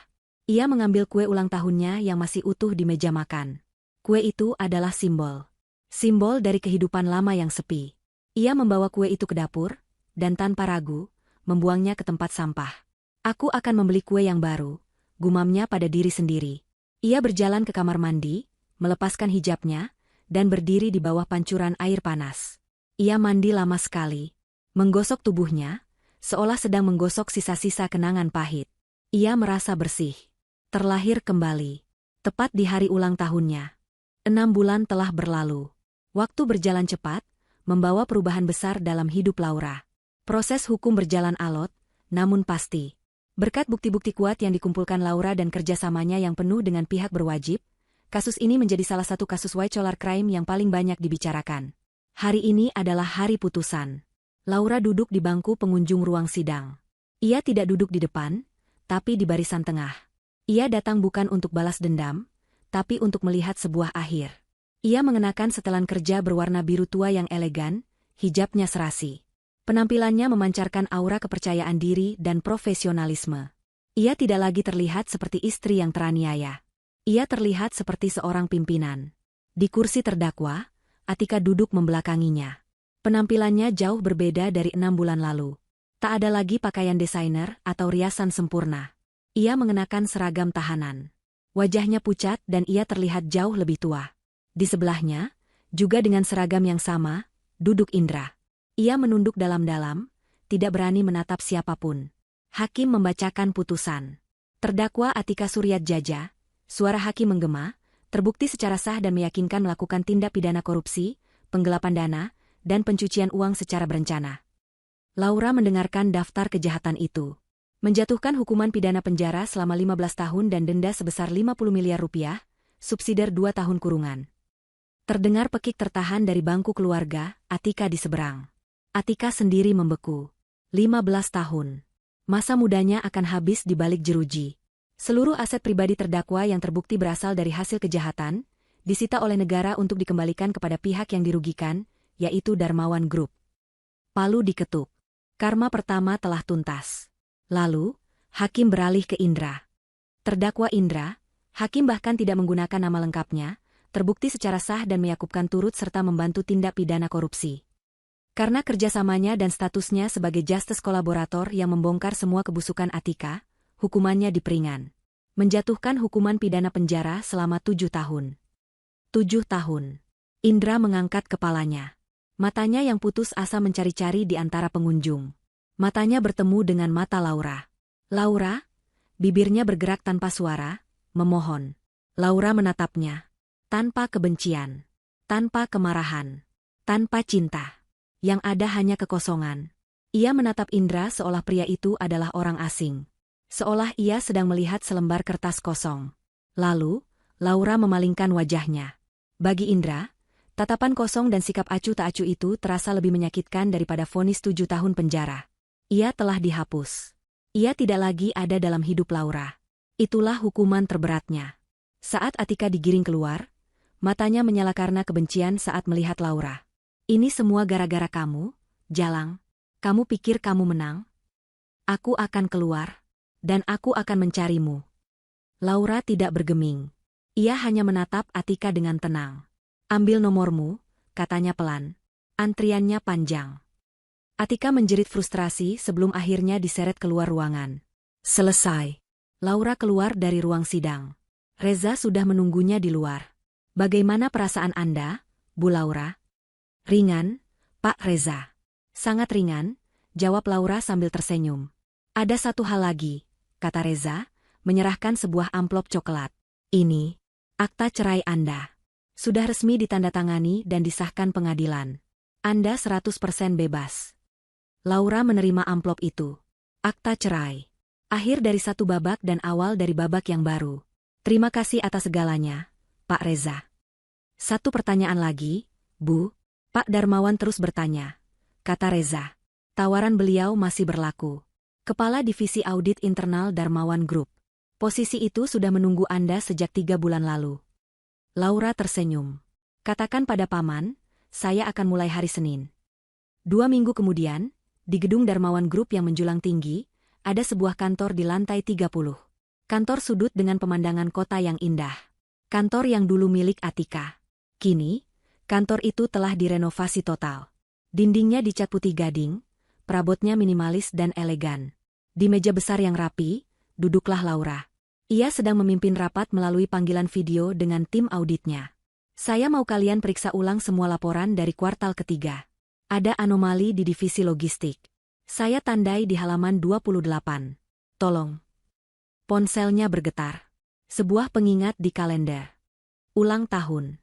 Ia mengambil kue ulang tahunnya yang masih utuh di meja makan. Kue itu adalah simbol. Simbol dari kehidupan lama yang sepi. Ia membawa kue itu ke dapur, dan tanpa ragu, membuangnya ke tempat sampah. "Aku akan membeli kue yang baru," gumamnya pada diri sendiri. Ia berjalan ke kamar mandi, melepaskan hijabnya, dan berdiri di bawah pancuran air panas. Ia mandi lama sekali. Menggosok tubuhnya, seolah sedang menggosok sisa-sisa kenangan pahit. Ia merasa bersih. Terlahir kembali. Tepat di hari ulang tahunnya. 6 bulan telah berlalu. Waktu berjalan cepat, membawa perubahan besar dalam hidup Laura. Proses hukum berjalan alot, namun pasti. Berkat bukti-bukti kuat yang dikumpulkan Laura dan kerjasamanya yang penuh dengan pihak berwajib, kasus ini menjadi salah satu kasus white collar crime yang paling banyak dibicarakan. Hari ini adalah hari putusan. Laura duduk di bangku pengunjung ruang sidang. Ia tidak duduk di depan, tapi di barisan tengah. Ia datang bukan untuk balas dendam, tapi untuk melihat sebuah akhir. Ia mengenakan setelan kerja berwarna biru tua yang elegan, hijabnya serasi. Penampilannya memancarkan aura kepercayaan diri dan profesionalisme. Ia tidak lagi terlihat seperti istri yang teraniaya. Ia terlihat seperti seorang pimpinan. Di kursi terdakwa, Atika duduk membelakanginya. Penampilannya jauh berbeda dari 6 bulan lalu. Tak ada lagi pakaian desainer atau riasan sempurna. Ia mengenakan seragam tahanan. Wajahnya pucat dan ia terlihat jauh lebih tua. Di sebelahnya, juga dengan seragam yang sama, duduk Indra. Ia menunduk dalam-dalam, tidak berani menatap siapapun. Hakim membacakan putusan. Terdakwa Atika Suryatjaja, suara hakim menggema, terbukti secara sah dan meyakinkan melakukan tindak pidana korupsi, penggelapan dana, dan pencucian uang secara berencana. Laura mendengarkan daftar kejahatan itu. Menjatuhkan hukuman pidana penjara selama 15 tahun dan denda sebesar 50 miliar rupiah, subsidiar 2 tahun kurungan. Terdengar pekik tertahan dari bangku keluarga, Atika di seberang. Atika sendiri membeku. 15 tahun. Masa mudanya akan habis di balik jeruji. Seluruh aset pribadi terdakwa yang terbukti berasal dari hasil kejahatan, disita oleh negara untuk dikembalikan kepada pihak yang dirugikan, yaitu Darmawan Group. Palu diketuk. Karma pertama telah tuntas. Lalu, hakim beralih ke Indra. Terdakwa Indra, hakim bahkan tidak menggunakan nama lengkapnya, terbukti secara sah dan meyakupkan turut serta membantu tindak pidana korupsi. Karena kerjasamanya dan statusnya sebagai justice kolaborator yang membongkar semua kebusukan Atika, hukumannya diperingan. Menjatuhkan hukuman pidana penjara selama 7 tahun. 7 tahun. Indra mengangkat kepalanya. Matanya yang putus asa mencari-cari di antara pengunjung. Matanya bertemu dengan mata Laura. Laura? Bibirnya bergerak tanpa suara, memohon. Laura menatapnya. Tanpa kebencian. Tanpa kemarahan. Tanpa cinta. Yang ada hanya kekosongan. Ia menatap Indra seolah pria itu adalah orang asing. Seolah ia sedang melihat selembar kertas kosong. Lalu, Laura memalingkan wajahnya. Bagi Indra, tatapan kosong dan sikap acuh tak acuh itu terasa lebih menyakitkan daripada vonis 7 tahun penjara. Ia telah dihapus. Ia tidak lagi ada dalam hidup Laura. Itulah hukuman terberatnya. Saat Atika digiring keluar, matanya menyala karena kebencian saat melihat Laura. Ini semua gara-gara kamu, Jalang. Kamu pikir kamu menang? Aku akan keluar, dan aku akan mencarimu. Laura tidak bergeming. Ia hanya menatap Atika dengan tenang. Ambil nomormu, katanya pelan. Antriannya panjang. Atika menjerit frustrasi sebelum akhirnya diseret keluar ruangan. Selesai. Laura keluar dari ruang sidang. Reza sudah menunggunya di luar. Bagaimana perasaan Anda, Bu Laura? Ringan, Pak Reza. Sangat ringan, jawab Laura sambil tersenyum. Ada satu hal lagi, kata Reza, menyerahkan sebuah amplop coklat. Ini, akta cerai Anda. Sudah resmi ditandatangani dan disahkan pengadilan. Anda 100% bebas. Laura menerima amplop itu. Akta cerai. Akhir dari satu babak dan awal dari babak yang baru. Terima kasih atas segalanya, Pak Reza. Satu pertanyaan lagi, Bu. Pak Darmawan terus bertanya. Kata Reza. Tawaran beliau masih berlaku. Kepala Divisi Audit Internal Darmawan Group. Posisi itu sudah menunggu Anda sejak 3 bulan lalu. Laura tersenyum. Katakan pada Paman, saya akan mulai hari Senin. 2 minggu kemudian, di gedung Darmawan Group yang menjulang tinggi, ada sebuah kantor di lantai 30. Kantor sudut dengan pemandangan kota yang indah. Kantor yang dulu milik Atika. Kini, kantor itu telah direnovasi total. Dindingnya dicat putih gading, perabotnya minimalis dan elegan. Di meja besar yang rapi, duduklah Laura. Ia sedang memimpin rapat melalui panggilan video dengan tim auditnya. Saya mau kalian periksa ulang semua laporan dari kuartal ketiga. Ada anomali di divisi logistik. Saya tandai di halaman 28. Tolong. Ponselnya bergetar. Sebuah pengingat di kalender. Ulang tahun.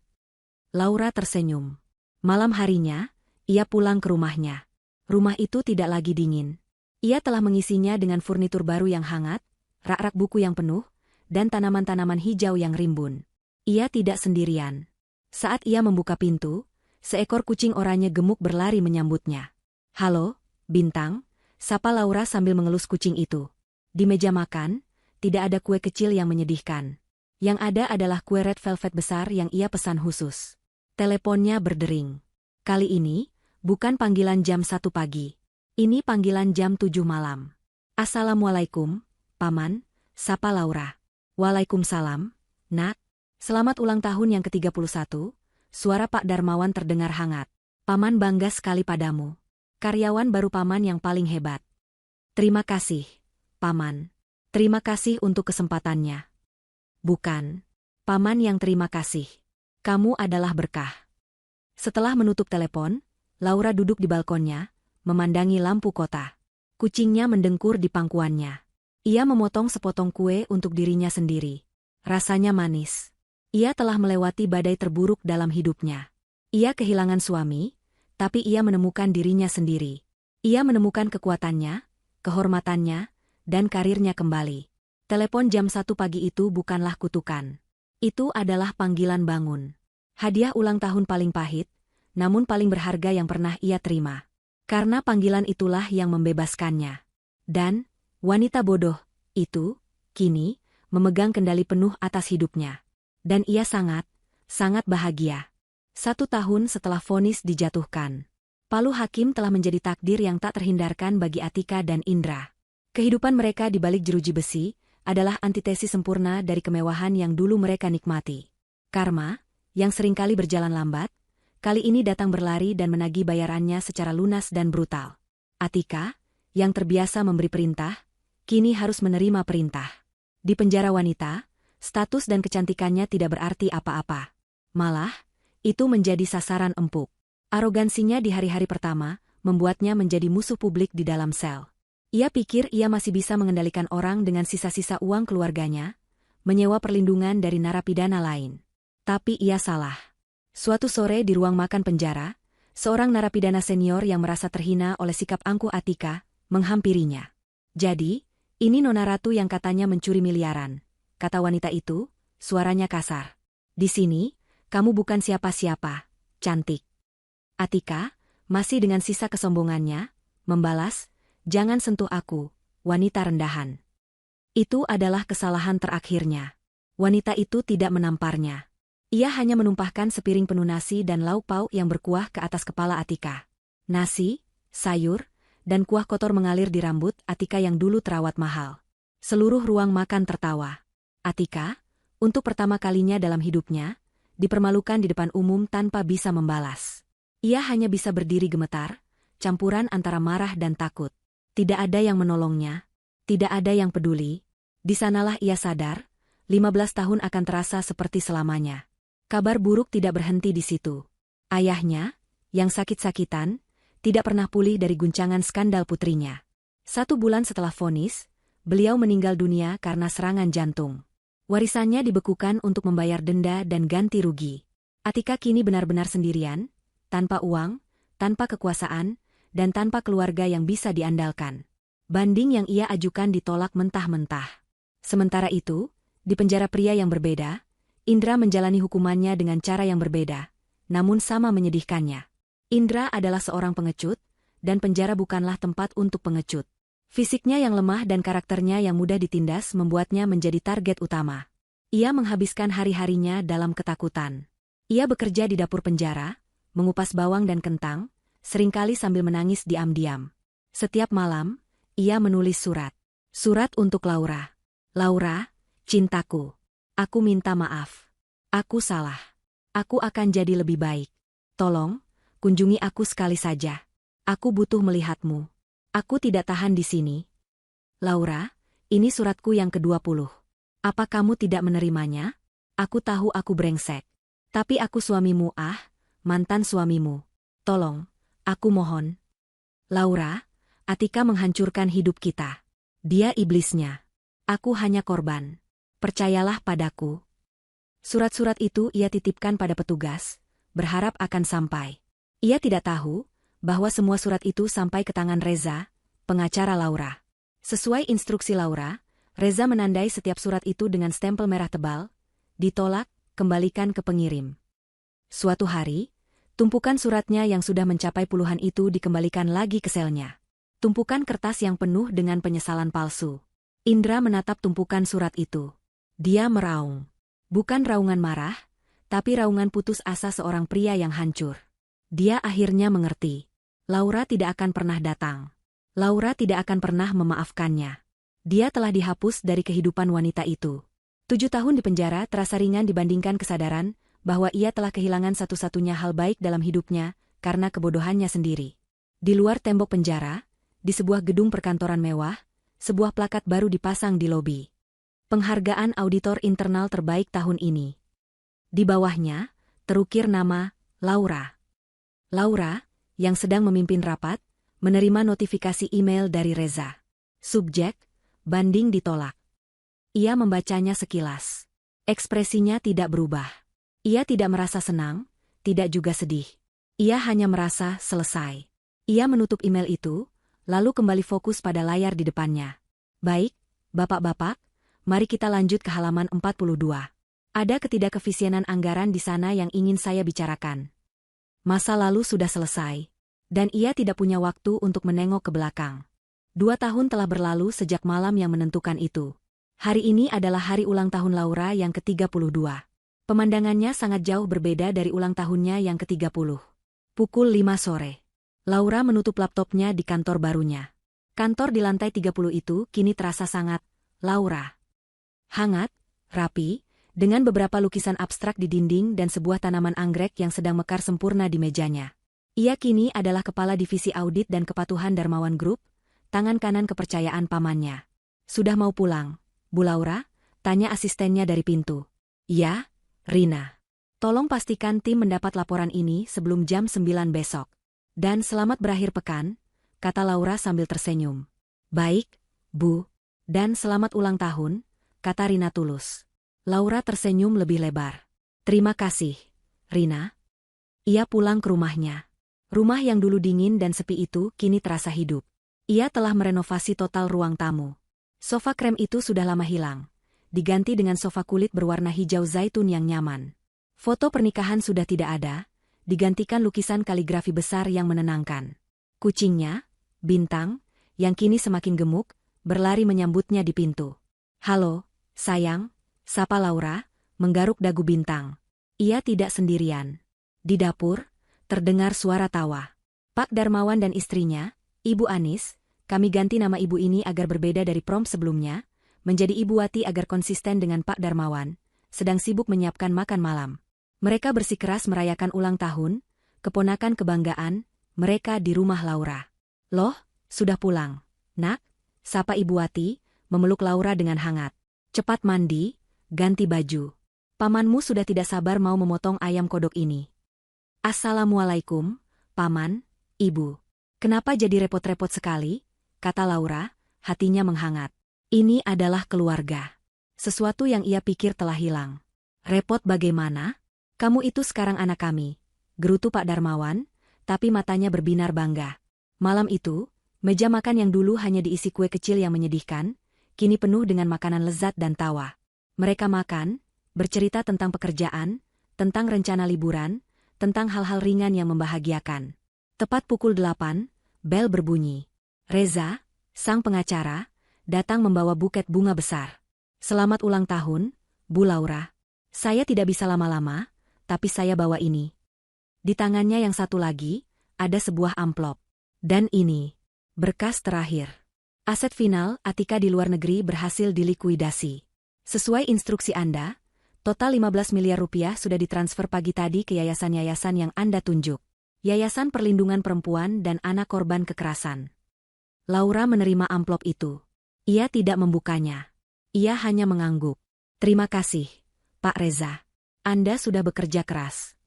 Laura tersenyum. Malam harinya, ia pulang ke rumahnya. Rumah itu tidak lagi dingin. Ia telah mengisinya dengan furnitur baru yang hangat, rak-rak buku yang penuh, dan tanaman-tanaman hijau yang rimbun. Ia tidak sendirian. Saat ia membuka pintu, seekor kucing oranye gemuk berlari menyambutnya. "Halo, Bintang," sapa Laura sambil mengelus kucing itu. Di meja makan, tidak ada kue kecil yang menyedihkan. Yang ada adalah kue red velvet besar yang ia pesan khusus. Teleponnya berdering. Kali ini, bukan panggilan jam 1 pagi. Ini panggilan jam 7 malam. "Assalamualaikum, Paman," sapa Laura. "Waalaikumsalam, Nak. Selamat ulang tahun yang ke-31, suara Pak Darmawan terdengar hangat. "Paman bangga sekali padamu. Karyawan baru Paman yang paling hebat." "Terima kasih, Paman. Terima kasih untuk kesempatannya." "Bukan. Paman yang terima kasih. Kamu adalah berkah." Setelah menutup telepon, Laura duduk di balkonnya, memandangi lampu kota. Kucingnya mendengkur di pangkuannya. Ia memotong sepotong kue untuk dirinya sendiri. Rasanya manis. Ia telah melewati badai terburuk dalam hidupnya. Ia kehilangan suami, tapi ia menemukan dirinya sendiri. Ia menemukan kekuatannya, kehormatannya, dan karirnya kembali. Telepon jam 1 pagi itu bukanlah kutukan. Itu adalah panggilan bangun. Hadiah ulang tahun paling pahit, namun paling berharga yang pernah ia terima. Karena panggilan itulah yang membebaskannya. Dan, wanita bodoh, itu, kini, memegang kendali penuh atas hidupnya. Dan ia sangat, sangat bahagia. 1 tahun setelah vonis dijatuhkan, palu hakim telah menjadi takdir yang tak terhindarkan bagi Atika dan Indra. Kehidupan mereka di balik jeruji besi adalah antitesis sempurna dari kemewahan yang dulu mereka nikmati. Karma, yang seringkali berjalan lambat, kali ini datang berlari dan menagih bayarannya secara lunas dan brutal. Atika, yang terbiasa memberi perintah, kini harus menerima perintah. Di penjara wanita, status dan kecantikannya tidak berarti apa-apa. Malah, itu menjadi sasaran empuk. Arogansinya di hari-hari pertama membuatnya menjadi musuh publik di dalam sel. Ia pikir ia masih bisa mengendalikan orang dengan sisa-sisa uang keluarganya, menyewa perlindungan dari narapidana lain. Tapi ia salah. Suatu sore di ruang makan penjara, seorang narapidana senior yang merasa terhina oleh sikap angkuh Atika, menghampirinya. "Jadi, ini Nona Ratu yang katanya mencuri miliaran," kata wanita itu, suaranya kasar. "Di sini, kamu bukan siapa-siapa, cantik." Atika, masih dengan sisa kesombongannya, membalas, "Jangan sentuh aku, wanita rendahan." Itu adalah kesalahan terakhirnya. Wanita itu tidak menamparnya. Ia hanya menumpahkan sepiring penuh nasi dan lauk pauk yang berkuah ke atas kepala Atika. Nasi, sayur, dan kuah kotor mengalir di rambut Atika yang dulu terawat mahal. Seluruh ruang makan tertawa. Atika, untuk pertama kalinya dalam hidupnya, dipermalukan di depan umum tanpa bisa membalas. Ia hanya bisa berdiri gemetar, campuran antara marah dan takut. Tidak ada yang menolongnya, tidak ada yang peduli. Di sanalah ia sadar, 15 tahun akan terasa seperti selamanya. Kabar buruk tidak berhenti di situ. Ayahnya, yang sakit-sakitan, tidak pernah pulih dari guncangan skandal putrinya. 1 bulan setelah vonis, beliau meninggal dunia karena serangan jantung. Warisannya dibekukan untuk membayar denda dan ganti rugi. Atika kini benar-benar sendirian, tanpa uang, tanpa kekuasaan, dan tanpa keluarga yang bisa diandalkan. Banding yang ia ajukan ditolak mentah-mentah. Sementara itu, di penjara pria yang berbeda, Indra menjalani hukumannya dengan cara yang berbeda, namun sama menyedihkannya. Indra adalah seorang pengecut, dan penjara bukanlah tempat untuk pengecut. Fisiknya yang lemah dan karakternya yang mudah ditindas membuatnya menjadi target utama. Ia menghabiskan hari-harinya dalam ketakutan. Ia bekerja di dapur penjara, mengupas bawang dan kentang, seringkali sambil menangis diam-diam. Setiap malam, ia menulis surat. Surat untuk Laura. "Laura, cintaku. Aku minta maaf. Aku salah. Aku akan jadi lebih baik. Tolong, kunjungi aku sekali saja. Aku butuh melihatmu. Aku tidak tahan di sini. Laura, ini suratku yang ke-20. Apa kamu tidak menerimanya? Aku tahu aku brengsek. Tapi aku suamimu mantan suamimu. Tolong, aku mohon." "Laura, Atika menghancurkan hidup kita. Dia iblisnya. Aku hanya korban. Percayalah padaku." Surat-surat itu ia titipkan pada petugas, berharap akan sampai. Ia tidak tahu bahwa semua surat itu sampai ke tangan Reza, pengacara Laura. Sesuai instruksi Laura, Reza menandai setiap surat itu dengan stempel merah tebal, ditolak, kembalikan ke pengirim. Suatu hari, tumpukan suratnya yang sudah mencapai puluhan itu dikembalikan lagi ke selnya. Tumpukan kertas yang penuh dengan penyesalan palsu. Indra menatap tumpukan surat itu. Dia meraung. Bukan raungan marah, tapi raungan putus asa seorang pria yang hancur. Dia akhirnya mengerti. Laura tidak akan pernah datang. Laura tidak akan pernah memaafkannya. Dia telah dihapus dari kehidupan wanita itu. 7 tahun di penjara terasa ringan dibandingkan kesadaran bahwa ia telah kehilangan satu-satunya hal baik dalam hidupnya karena kebodohannya sendiri. Di luar tembok penjara, di sebuah gedung perkantoran mewah, sebuah plakat baru dipasang di lobi. Penghargaan auditor internal terbaik tahun ini. Di bawahnya, terukir nama Laura. Laura, yang sedang memimpin rapat, menerima notifikasi email dari Reza. Subjek, banding ditolak. Ia membacanya sekilas. Ekspresinya tidak berubah. Ia tidak merasa senang, tidak juga sedih. Ia hanya merasa selesai. Ia menutup email itu, lalu kembali fokus pada layar di depannya. Baik, bapak-bapak, mari kita lanjut ke halaman 42. Ada ketidakkefisienan anggaran di sana yang ingin saya bicarakan. Masa lalu sudah selesai, dan ia tidak punya waktu untuk menengok ke belakang. 2 tahun telah berlalu sejak malam yang menentukan itu. Hari ini adalah hari ulang tahun Laura yang ke-32. Pemandangannya sangat jauh berbeda dari ulang tahunnya yang ke-30. Pukul 5 sore. Laura menutup laptopnya di kantor barunya. Kantor di lantai 30 itu kini terasa sangat Laura. Hangat, rapi, dengan beberapa lukisan abstrak di dinding dan sebuah tanaman anggrek yang sedang mekar sempurna di mejanya. Ia kini adalah kepala divisi audit dan kepatuhan Darmawan Group, tangan kanan kepercayaan pamannya. Sudah mau pulang, Bu Laura? Tanya asistennya dari pintu. Ya, Rina. Tolong pastikan tim mendapat laporan ini sebelum jam 9 besok. Dan selamat berakhir pekan, kata Laura sambil tersenyum. Baik, Bu. Dan selamat ulang tahun, kata Rina tulus. Laura tersenyum lebih lebar. Terima kasih, Rina. Ia pulang ke rumahnya. Rumah yang dulu dingin dan sepi itu kini terasa hidup. Ia telah merenovasi total ruang tamu. Sofa krem itu sudah lama hilang. Diganti dengan sofa kulit berwarna hijau zaitun yang nyaman. Foto pernikahan sudah tidak ada, digantikan lukisan kaligrafi besar yang menenangkan. Kucingnya, Bintang, yang kini semakin gemuk, berlari menyambutnya di pintu. Halo, sayang, sapa Laura, menggaruk dagu Bintang. Ia tidak sendirian. Di dapur, terdengar suara tawa. Pak Darmawan dan istrinya, Ibu Anis, kami ganti nama ibu ini agar berbeda dari prompt sebelumnya, menjadi Ibu Wati agar konsisten dengan Pak Darmawan, sedang sibuk menyiapkan makan malam. Mereka bersikeras merayakan ulang tahun, keponakan kebanggaan, mereka di rumah Laura. Loh, sudah pulang, Nak? Sapa Ibu Wati, memeluk Laura dengan hangat. Cepat mandi, ganti baju. Pamanmu sudah tidak sabar mau memotong ayam kodok ini. Assalamualaikum, Paman, Ibu. Kenapa jadi repot-repot sekali? Kata Laura, hatinya menghangat. Ini adalah keluarga. Sesuatu yang ia pikir telah hilang. Repot bagaimana? Kamu itu sekarang anak kami, gerutu Pak Darmawan, tapi matanya berbinar bangga. Malam itu, meja makan yang dulu hanya diisi kue kecil yang menyedihkan, kini penuh dengan makanan lezat dan tawa. Mereka makan, bercerita tentang pekerjaan, tentang rencana liburan, tentang hal-hal ringan yang membahagiakan. Tepat pukul 8, bel berbunyi. Reza, sang pengacara, datang membawa buket bunga besar. Selamat ulang tahun, Bu Laura. Saya tidak bisa lama-lama, tapi saya bawa ini. Di tangannya yang satu lagi, ada sebuah amplop. Dan ini, berkas terakhir. Aset final Atika di luar negeri berhasil dilikuidasi. Sesuai instruksi Anda, total 15 miliar rupiah sudah ditransfer pagi tadi ke yayasan-yayasan yang Anda tunjuk. Yayasan Perlindungan Perempuan dan Anak Korban Kekerasan. Laura menerima amplop itu. Ia tidak membukanya. Ia hanya mengangguk. Terima kasih, Pak Reza. Anda sudah bekerja keras.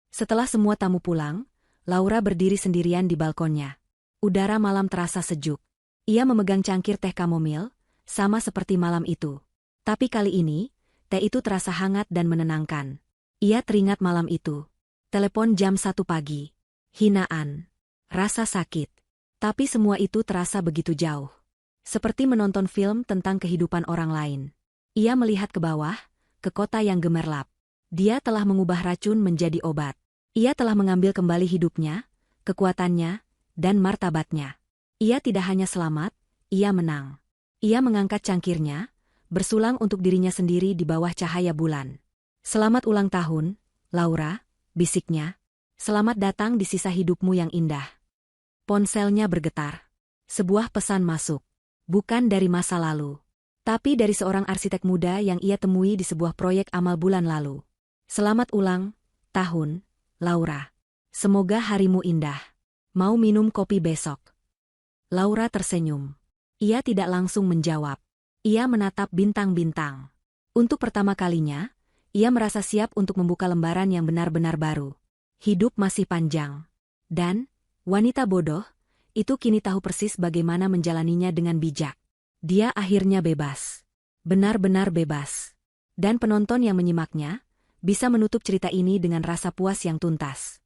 Setelah semua tamu pulang, Laura berdiri sendirian di balkonnya. Udara malam terasa sejuk. Ia memegang cangkir teh kamomil, sama seperti malam itu. Tapi kali ini, teh itu terasa hangat dan menenangkan. Ia teringat malam itu. Telepon jam 1 pagi. Hinaan. Rasa sakit. Tapi semua itu terasa begitu jauh. Seperti menonton film tentang kehidupan orang lain. Ia melihat ke bawah, ke kota yang gemerlap. Dia telah mengubah racun menjadi obat. Ia telah mengambil kembali hidupnya, kekuatannya, dan martabatnya. Ia tidak hanya selamat, ia menang. Ia mengangkat cangkirnya, bersulang untuk dirinya sendiri di bawah cahaya bulan. Selamat ulang tahun, Laura, bisiknya. Selamat datang di sisa hidupmu yang indah. Ponselnya bergetar. Sebuah pesan masuk. Bukan dari masa lalu. Tapi dari seorang arsitek muda yang ia temui di sebuah proyek amal bulan lalu. Selamat ulang tahun, Laura. Semoga harimu indah. Mau minum kopi besok? Laura tersenyum. Ia tidak langsung menjawab. Ia menatap bintang-bintang. Untuk pertama kalinya, ia merasa siap untuk membuka lembaran yang benar-benar baru. Hidup masih panjang. Dan, wanita bodoh, itu kini tahu persis bagaimana menjalaninya dengan bijak. Dia akhirnya bebas. Benar-benar bebas. Dan penonton yang menyimaknya, bisa menutup cerita ini dengan rasa puas yang tuntas.